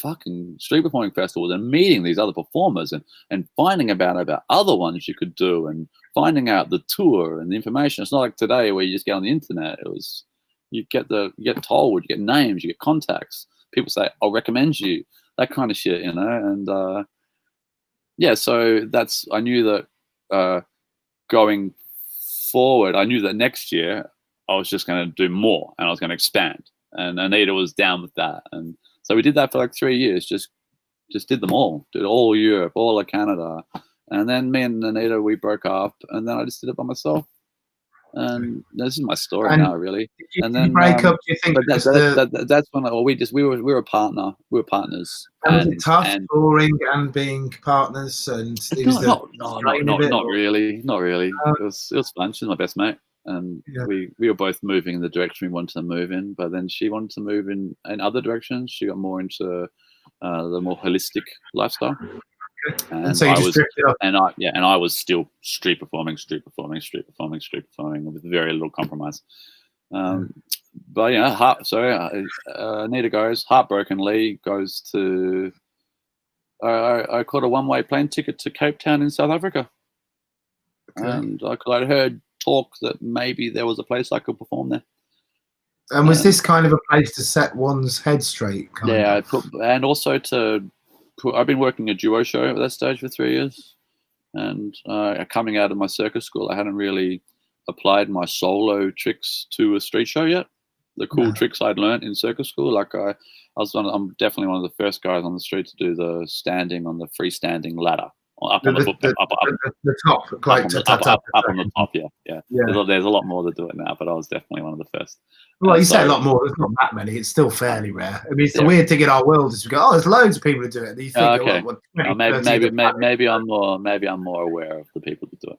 fucking street performing festivals, and meeting these other performers, and finding about other ones you could do, and finding out the tour and the information. It's not like today where you just get on the internet. It was you get told, you get names, you get contacts. People say, "I'll recommend you," that kind of shit, And so I knew that going forward, I knew that next year I was just going to do more, and I was going to expand. And Anita was down with that, and so we did that for like 3 years. Just did them all. Did all Europe, all of Canada. And then me and Anita, we broke up, and then I just did it by myself. And this is my story And now, really. Did you, And did you then, break up? Do you think? but Because the that's when we were a partner. We were partners. and was it tough And touring and being partners? And it was the strain of it, not or- really, not really. Uh, It was fun. She's my best mate, and Yeah. we were both moving in the direction we wanted to move in. But then she wanted to move in other directions. She got more into the more holistic lifestyle. And so you just drifted up. And I was still street performing with very little compromise. But yeah, Anita goes, heartbroken. Lee goes to. I caught a one-way plane ticket to Cape Town in South Africa, and I'd heard talk that maybe there was a place I could perform there. And was this kind of a place to set one's head straight? Yeah, and also I've been working a duo show at that stage for 3 years, and coming out of my circus school, I hadn't really applied my solo tricks to a street show yet. The cool tricks I'd learned in circus school, like I'm definitely one of the first guys on the street to do the standing on the freestanding ladder up on the top, like up on the top. Yeah. There's a lot more that do it now, but I was definitely one of the first. Well, you say a lot more. There's not that many. It's still fairly rare. I mean, it's the weird thing in our world is we go, oh, there's loads of people who do it. And you think, okay. what, Maybe I'm more aware of the people that do it.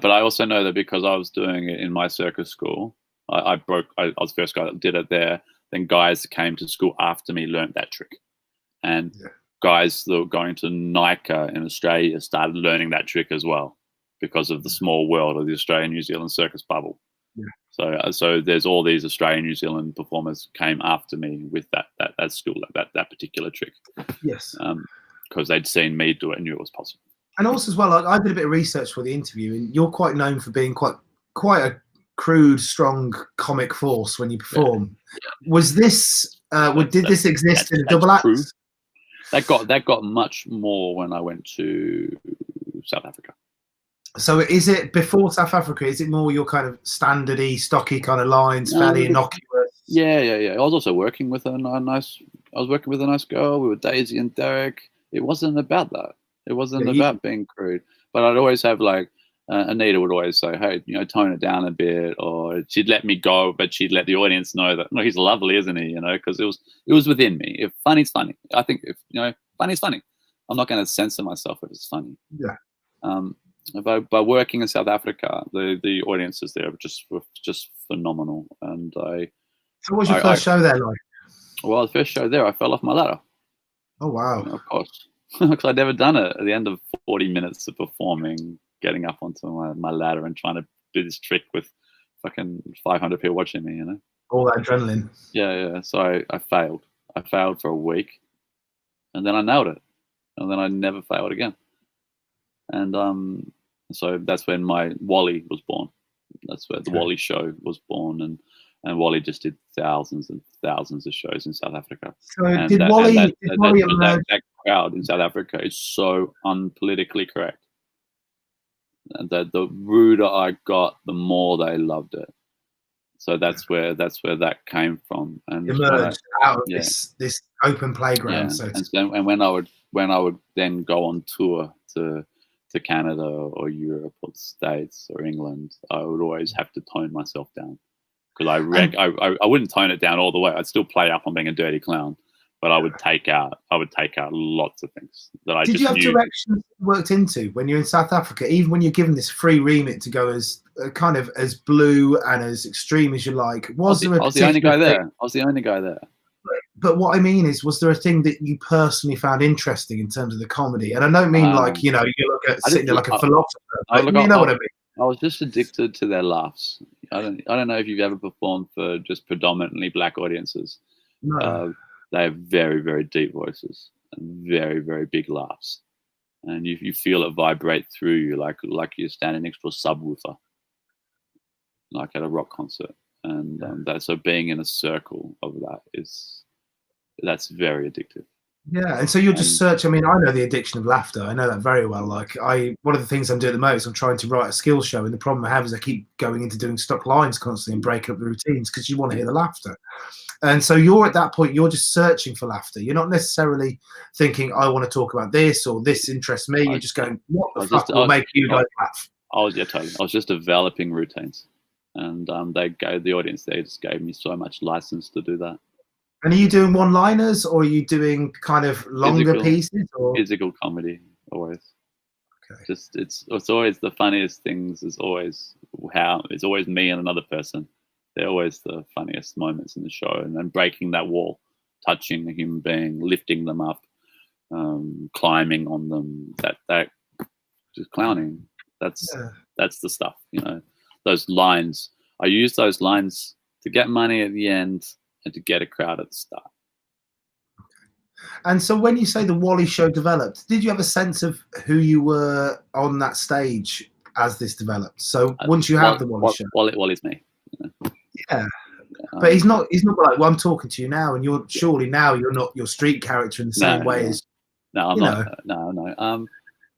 But I also know that because I was doing it in my circus school, I was the first guy that did it there. Then guys that came to school after me learned that trick, and guys that were going to NICA in Australia started learning that trick as well because of the small world of the Australian New Zealand circus bubble. So there's all these Australian New Zealand performers came after me with that school, that particular trick. Yes. Because they'd seen me do it and knew it was possible. And also as well, like, I did a bit of research for the interview, and you're quite known for being quite a crude, strong comic force when you perform. Was this did this exist in a double act? True. That got much more when I went to South Africa. So is it before South Africa? Is it more your kind of standardy, stocky kind of lines, fairly innocuous? Yeah. I was also working with a nice girl. We were Daisy and Derek. It wasn't about that. It wasn't about being crude. But I'd always have like Anita would always say, "Hey, tone it down a bit," or she'd let me go, but she'd let the audience know that he's lovely, isn't he? Because it was within me. If funny's funny, I think if funny's funny, I'm not going to censor myself if it's funny. Yeah. By working in South Africa, the audiences there were just phenomenal. And So what was your first show there like? Well, the first show there, I fell off my ladder. Oh wow! Of course, because I'd never done it. At the end of 40 minutes of performing, getting up onto my ladder and trying to do this trick with fucking 500 people watching me, All that adrenaline. Yeah. So I failed. I failed for a week, and then I nailed it, and then I never failed again. And so that's when my Wally was born. That's where the Wally Show was born, and Wally just did thousands and thousands of shows in South Africa. So that crowd in South Africa is so unpolitically correct. And that the ruder I got, the more they loved it. So that's where that came from. And emerged out of this open playground. Yeah. And when I would then go on tour to Canada or Europe or the States or England, I would always have to tone myself down, because I wouldn't tone it down all the way. I'd still play up on being a dirty clown, but I would take out lots of things that I Did you have directions you worked into when you're in South Africa, even when you're given this free remit to go as kind of as blue and as extreme as you like? I was the only guy there. But what I mean is, was there a thing that you personally found interesting in terms of the comedy? And I don't mean you look at sitting there like a philosopher. You know what I mean? I was just addicted to their laughs. I don't know if you've ever performed for just predominantly black audiences. No. They have very, very deep voices and very, very big laughs, and you feel it vibrate through you like you're standing next to a subwoofer, like at a rock concert. And so being in a circle of that's very addictive. Yeah, and so you're just searching. I mean, I know the addiction of laughter. I know that very well. Like one of the things I'm doing at the moment is I'm trying to write a skill show, and the problem I have is I keep going into doing stock lines constantly and breaking up the routines because you want to hear the laughter. And so you're at that point, you're just searching for laughter. You're not necessarily thinking, I want to talk about this or this interests me. You're just going, what the fuck will make you guys laugh? Totally. I was just developing routines, and the audience they just gave me so much license to do that. And are you doing one-liners, or are you doing kind of longer pieces? Or physical comedy always. Okay. Just it's always the funniest things. Is always how it's always me and another person. They're always the funniest moments in the show, and then breaking that wall, touching a human being, lifting them up, climbing on them. That just clowning. That's the stuff. You know, those lines. I use those lines to get money at the end and to get a crowd at the start. And so when you say the Wally Show developed, did you have a sense of who you were on that stage as this developed? So once you have the Wally Show, Wally's me. You know? Yeah, but he's not like, well, I'm talking to you now, and you're surely now you're not your street character in the same way as. No, I'm not. No.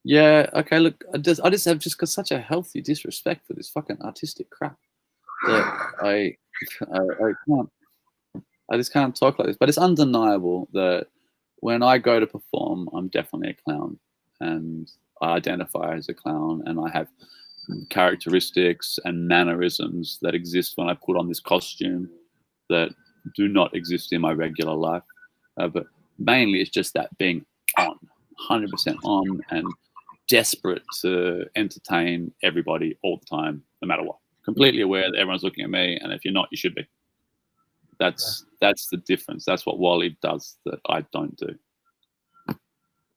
Yeah. Okay. Look, I just have got such a healthy disrespect for this fucking artistic crap that I can't. I just can't talk like this. But it's undeniable that when I go to perform, I'm definitely a clown, and I identify as a clown, and I have characteristics and mannerisms that exist when I put on this costume that do not exist in my regular life. But mainly it's just that being on, 100% on, and desperate to entertain everybody all the time, no matter what. Completely aware that everyone's looking at me, and if you're not, you should be. That's the difference. That's what Wally does that I don't do.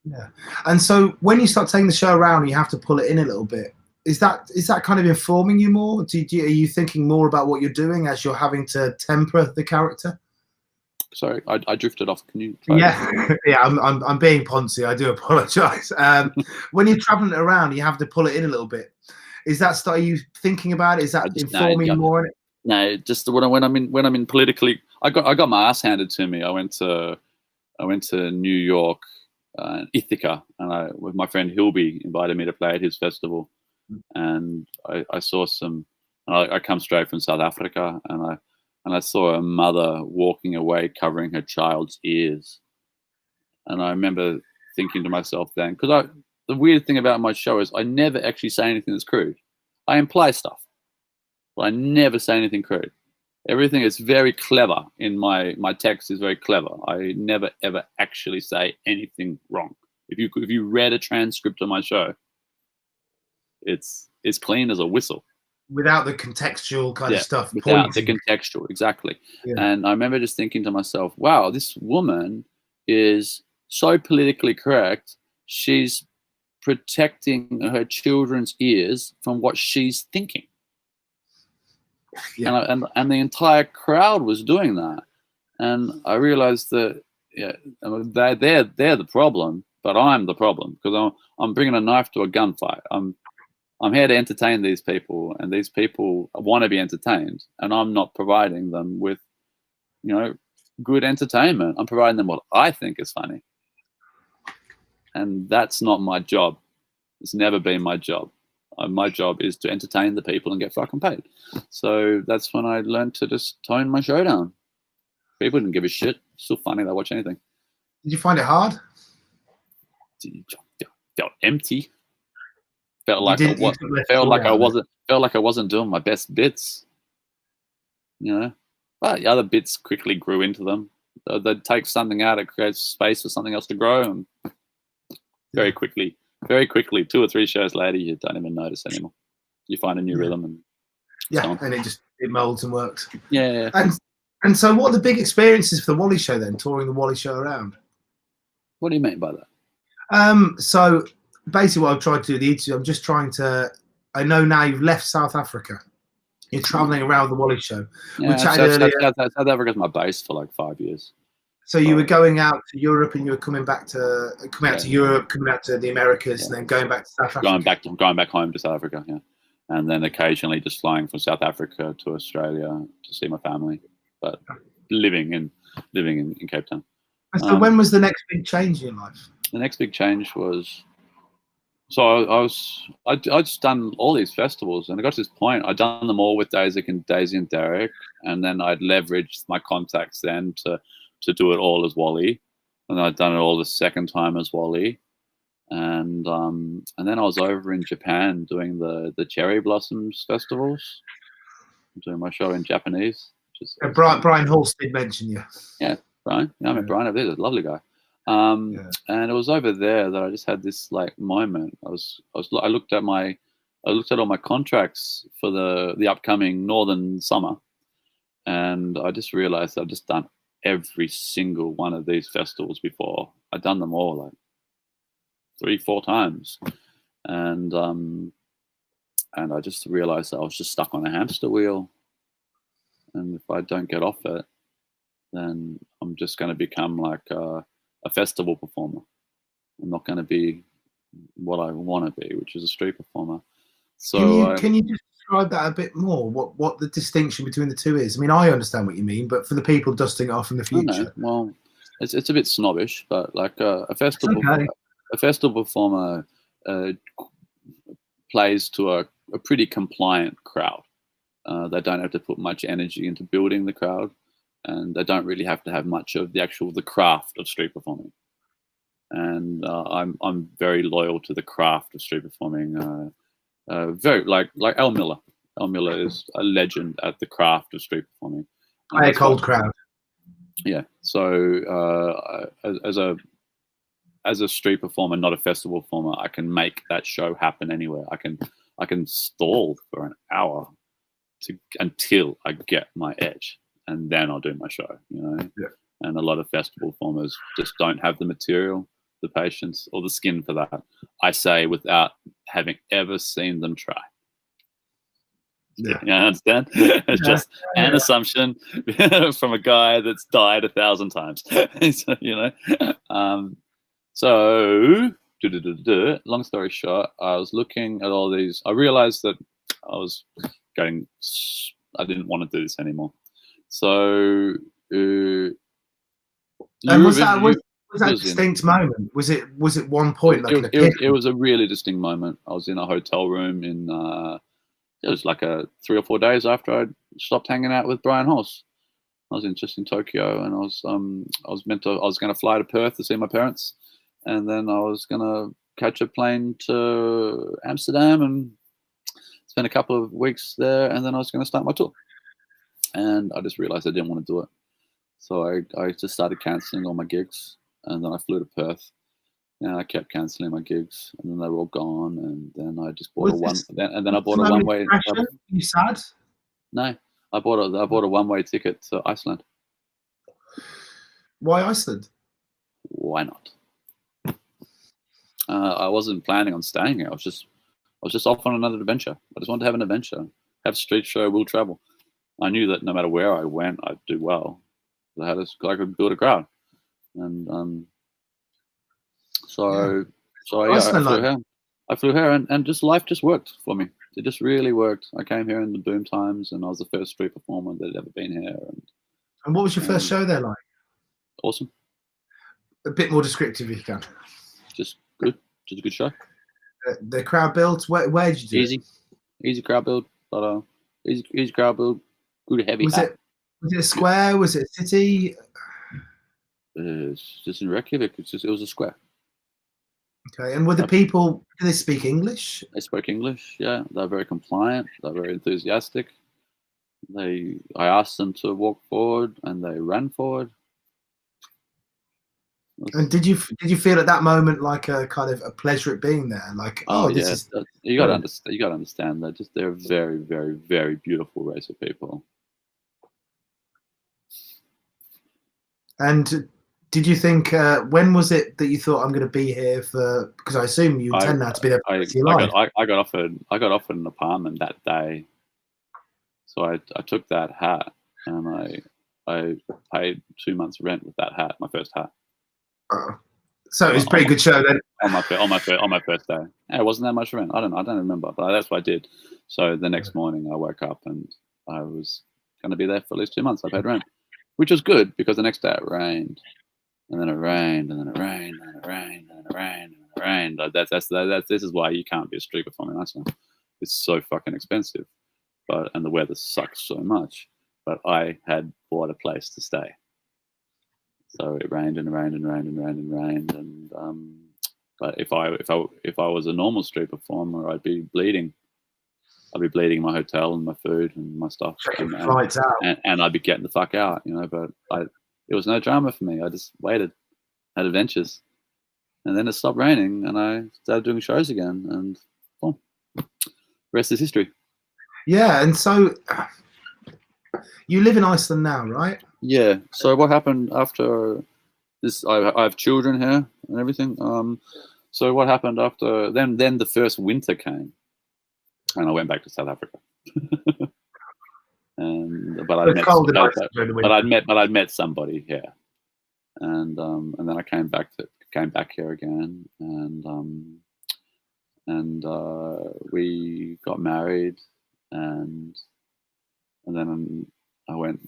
Yeah. And so when you start taking the show around, you have to pull it in a little bit. Is that kind of informing you more? Are you thinking more about what you're doing as you're having to temper the character? Sorry, I drifted off. Can you? Yeah, I'm being poncy. I do apologise. When you're traveling it around, you have to pull it in a little bit. Is that are you thinking about it? Is that informing more on it? No, just when I'm in politically, I got my ass handed to me. I went to New York, Ithaca, and with my friend Hilby invited me to play at his festival, and I saw some. I come straight from South Africa, and I saw a mother walking away covering her child's ears, and I remember thinking to myself then, because the weird thing about my show is I never actually say anything that's crude. I imply stuff. But I never say anything crude. Everything is very clever in my text is very clever. I never ever actually say anything wrong. If you read a transcript of my show, it's clean as a whistle. Without the contextual kind of stuff. Without the contextual, exactly. Yeah. And I remember just thinking to myself, wow, this woman is so politically correct. She's protecting her children's ears from what she's thinking. Yeah. And the entire crowd was doing that, and I realized that they're the problem, but I'm the problem because I'm bringing a knife to a gunfight. I'm here to entertain these people, and these people want to be entertained, and I'm not providing them with, good entertainment. I'm providing them what I think is funny, and that's not my job. It's never been my job. My job is to entertain the people and get fucking paid. So that's when I learned to just tone my show down. People didn't give a shit. It's still funny. They watch anything. Did you find it hard? Felt empty. Felt like I wasn't doing my best bits. But the other bits quickly grew into them. They'd take something out, it creates space for something else to grow, and very quickly, 2 or 3 shows later, you don't even notice anymore. You find a new rhythm, and and it molds and works. Yeah. And so, what are the big experiences for the Wally Show then? Touring the Wally Show around. What do you mean by that? So basically, what I've tried to do the interview, I'm just trying to. I know now you've left South Africa. You're traveling around the Wally Show. Yeah, South Africa's my base for like 5 years. So you were going out to Europe, and you were coming out to Europe, coming out to the Americas, and then going back to South Africa. Going back home to South Africa, yeah, and then occasionally just flying from South Africa to Australia to see my family, but living in Cape Town. And so when was the next big change in your life? The next big change was, I'd just done all these festivals, and I got to this point. I'd done them all with Daisy and Derek, and then I'd leveraged my contacts then to do it all as Wally, and I'd done it all the second time as Wally, and then I was over in Japan doing the cherry blossoms festivals, doing my show in Japanese. Brian Halls did mention you. Yeah, Brian. Yeah, I met Brian over there. He's a lovely guy. And it was over there that I just had this like moment. I looked at all my contracts for the upcoming northern summer, and I just realized I'd just done every single one of these festivals before. I'd done them all like 3-4 times, and I just realized that I was just stuck on a hamster wheel, and if I don't get off it, then I'm just going to become like a festival performer. I'm not going to be what I want to be, which is a street performer. So can you just describe that a bit more? What the distinction between the two is? I mean, I understand what you mean, but for the people dusting it off in the future, well, it's a bit snobbish, but like a festival performer plays to a pretty compliant crowd. They don't have to put much energy into building the crowd, and they don't really have to have much of the craft of street performing. And I'm very loyal to the craft of street performing. Very like Al Miller. Al Miller is a legend at the craft of street performing. A cold crowd. Yeah. So as a street performer, not a festival performer, I can make that show happen anywhere. I can stall for an hour until I get my edge, and then I'll do my show. You know. Yeah. And a lot of festival performers just don't have the material, the patience, or the skin for that. I say without having ever seen them try. Yeah. You understand? It's just an assumption from a guy that's died 1,000 times. So, you know. So, long story short, I was looking at all these. I realized that I didn't want to do this anymore. So, and was that a distinct moment? Was it one point like it was a really distinct moment. I was in a hotel room in it was like 3 or 4 days after I stopped hanging out with Brian Hoss. I was just in Tokyo, and I was going to fly to Perth to see my parents, and then I was going to catch a plane to Amsterdam and spend a couple of weeks there, and then I was going to start my tour. And I just realized I didn't want to do it, so I just started cancelling all my gigs, and then I flew to Perth. And I kept cancelling my gigs, and then they were all gone. And then I just bought I bought a one-way. You sad? No, I bought a one-way ticket to Iceland. Why Iceland? Why not? I wasn't planning on staying here. I was just off on another adventure. I just wanted to have an adventure, have a street show, will travel. I knew that no matter where I went, I'd do well. I could build a crowd, and So I flew here, and just life just worked for me. It just really worked. I came here in the boom times, and I was the first street performer that had ever been here. And what was your first show there like? Awesome. A bit more descriptive if you can. Just good. Just a good show. The crowd build. Where did you do it? Easy crowd build, but easy crowd build. Good heavy. Was it a square? Was it a city? It's just in Reykjavik. It was a square. Okay, and were the people, do they speak English? They spoke English, yeah. They're very compliant. They're very enthusiastic. I asked them to walk forward, and they ran forward. And did you feel at that moment like a kind of a pleasure at being there? Like, this is. You got to understand. You got to understand that they're a very, very, very beautiful race of people. And did you think when was it that you thought I'm going to be here for? Because I assume you intend now to be there for your life. I got offered an apartment that day, so I took that hat, and I paid 2 months rent with that hat, my first hat. So it was a pretty good show then. On my first day. Yeah, it wasn't that much rent. I don't remember, but that's what I did. So the next morning I woke up and I was going to be there for at least 2 months. I paid rent, which was good because the next day it rained. And then it rained, and then it rained, and then it rained, and then it rained, and then it rained. This is why you can't be a street performer in Iceland. It's so fucking expensive, and the weather sucks so much. But I had bought a place to stay, so it rained and rained and rained and rained and rained, and But if I was a normal street performer, I'd be bleeding. I'd be bleeding my hotel and my food and my stuff, Flights out. and I'd be getting the fuck out, But it was no drama for me. I just waited, had adventures, and then it stopped raining, and I started doing shows again, and boom, the rest is history. Yeah, and so you live in Iceland now, right? Yeah. So what happened after this? I have children here and everything. So what happened after then? Then the first winter came, and I went back to South Africa. But I'd met somebody here, and then I came back here again, and we got married, and then I went.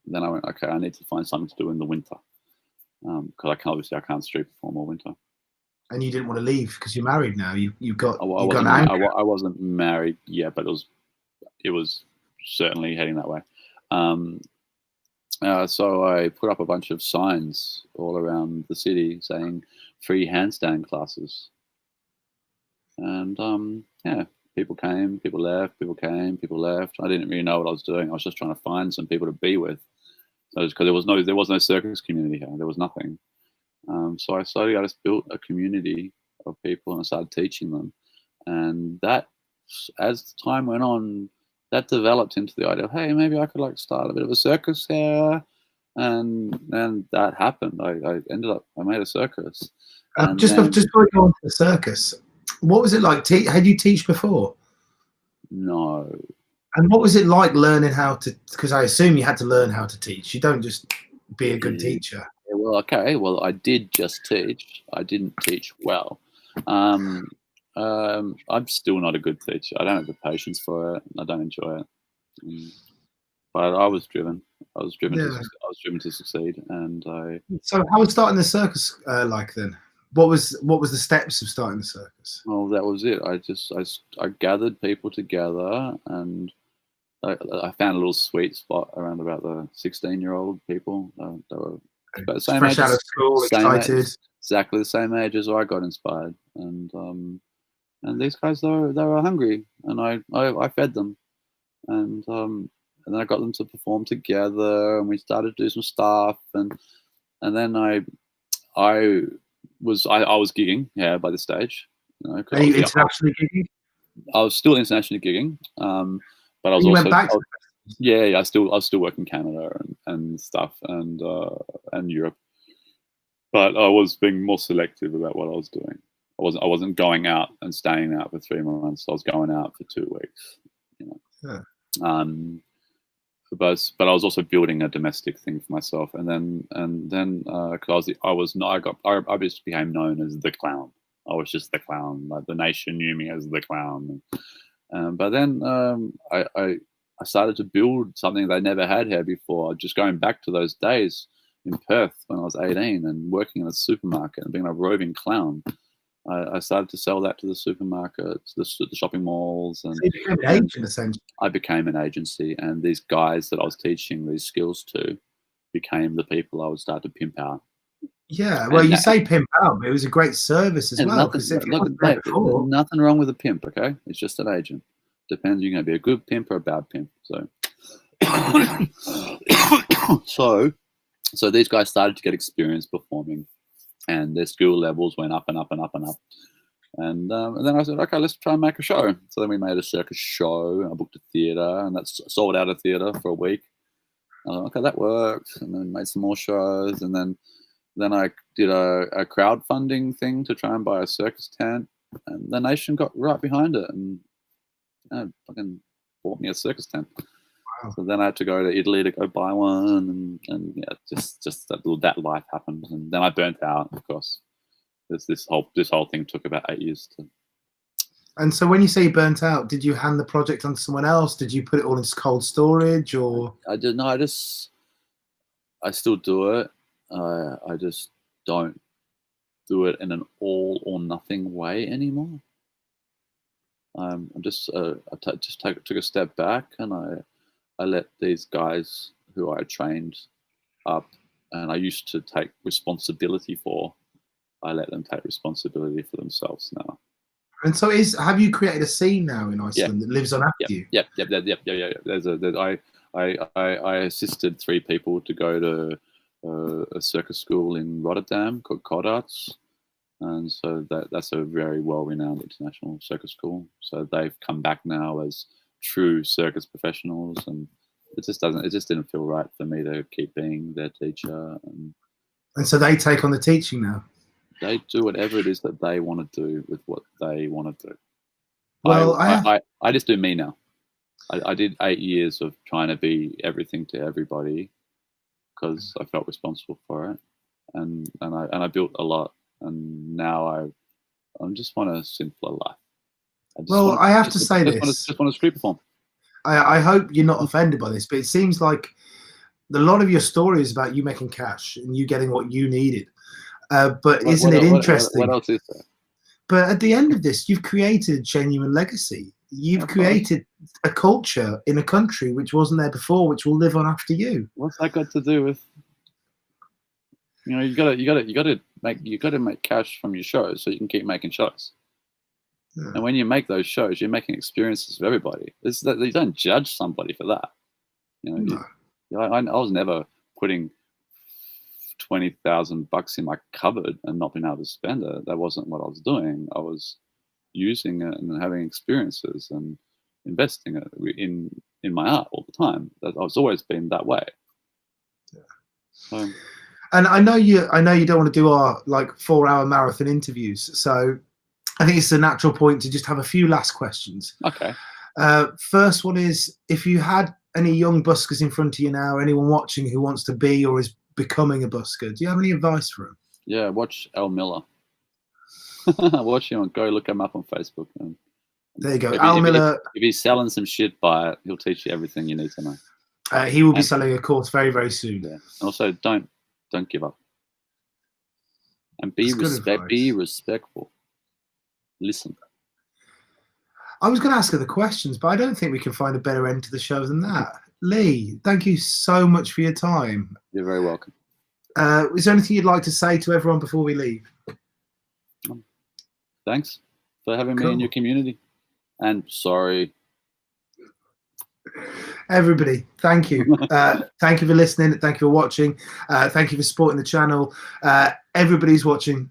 Then I went, okay, I need to find something to do in the winter, because I can't street perform all winter. And you didn't want to leave because you're married now. You got I wasn't married yet, but it was certainly heading that way. So I put up a bunch of signs all around the city saying free handstand classes, and people came, people left, people came, people left. I didn't really know what I was doing. I was just trying to find some people to be with. So because there was no circus community here. There was nothing. So I just built a community of people, and I started teaching them. And that, as time went on, that developed into the idea of, hey, maybe I could start a bit of a circus here. And that happened. I made a circus. Just before we go on to the circus, what was it like? Had you taught before? No. And what was it like learning how to? Because I assume you had to learn how to teach. You don't just be a good teacher. Yeah, well, okay. Well, I did just teach. I didn't teach well. I'm still not a good teacher. I don't have the patience for it. I don't enjoy it. But I was driven. I was driven to succeed. And So how was starting the circus like then? What was the steps of starting the circus? Well, that was it. I gathered people together, and I found a little sweet spot around about the 16-year-old people. They were about the same fresh age, out of school, excited. Exactly the same age as I got inspired, and these guys they were hungry, and I fed them, and then I got them to perform together, and we started to do some stuff, and then I was gigging, by this stage. Are you internationally gigging? I was still internationally gigging, but I was went back to I was still working Canada and stuff, and Europe, but I was being more selective about what I was doing. I wasn't going out and staying out for 3 months. I was going out for 2 weeks. Yeah. But I was also building a domestic thing for myself, and then because I just became known as the clown. I was just the clown. Like the nation knew me as the clown. But then I started to build something they never had here before. Just going back to those days in Perth when I was 18 and working in a supermarket and being a roving clown. I started to sell that to the supermarkets, the shopping malls, and so you became an agent essentially. I became an agency, and these guys that I was teaching these skills to became the people I would start to pimp out. Yeah, well, you say pimp out, but it was a great service as well. Nothing wrong with a pimp, okay? It's just an agent. Depends, you're going to be a good pimp or a bad pimp. So these guys started to get experience performing, and their skill levels went up and up and up and up. And then I said, okay, let's try and make a show. So then we made a circus show, and I booked a theatre, and that sold out a theatre for a week. Okay, that worked. And then made some more shows, and then I did a crowdfunding thing to try and buy a circus tent, and the nation got right behind it and fucking bought me a circus tent. Wow. So then I had to go to Italy to go buy one, and just that life happened, and then I burnt out. Of course, this whole thing took about 8 years to. And so when you say you burnt out, did you hand the project on to someone else? Did you put it all into cold storage, or? I did no. I still do it. I just don't do it in an all or nothing way anymore. I took a step back, and I let these guys who I trained up and I used to take responsibility for. I let them take responsibility for themselves now. And so, have you created a scene now in Iceland that lives on after you? Yep. I assisted 3 people to go to a circus school in Rotterdam called Codarts, and so that's a very well-renowned international circus school. So they've come back now as true circus professionals, and it just didn't feel right for me to keep being their teacher. And so they take on the teaching now. They do whatever it is that they want to do with what they want to do. Well, I just do me now. I did 8 years of trying to be everything to everybody because I felt responsible for it, and I built a lot, and now I just want a simpler life. I have to say this. Just want to street perform. I hope you're not offended by this, but it seems like a lot of your story is about you making cash and you getting what you needed. But isn't it interesting? What else is there? But at the end of this, you've created a genuine legacy. You've created a culture in a country which wasn't there before, which will live on after you. What's that got to do with? You got to make cash from your shows so you can keep making shows. Yeah. And when you make those shows, you're making experiences for everybody. You don't judge somebody for that. I was never putting $20,000 in my cupboard and not being able to spend it. That wasn't what I was doing. I was using it and having experiences and investing it in my art all the time. That I was always been that way. Yeah. And I know you don't want to do our 4-hour marathon interviews, so I think it's a natural point to just have a few last questions. Okay. First one is, if you had any young buskers in front of you now, or anyone watching who wants to be or is becoming a busker, do you have any advice for them? Yeah, watch Al Miller. Watch him. Go look him up on Facebook. There you go. Al Miller. If he's selling some shit, buy it. He'll teach you everything you need to know. He will be selling a course very, very soon. Yeah. And also, don't give up. And be respectful. Listen. I was going to ask her the questions, but I don't think we can find a better end to the show than that. Lee, thank you so much for your time. You're very welcome. Is there anything you'd like to say to everyone before we leave? Thanks for having me in your community. And sorry. Everybody, thank you. Thank you for listening. Thank you for watching. Thank you for supporting the channel. Everybody's watching.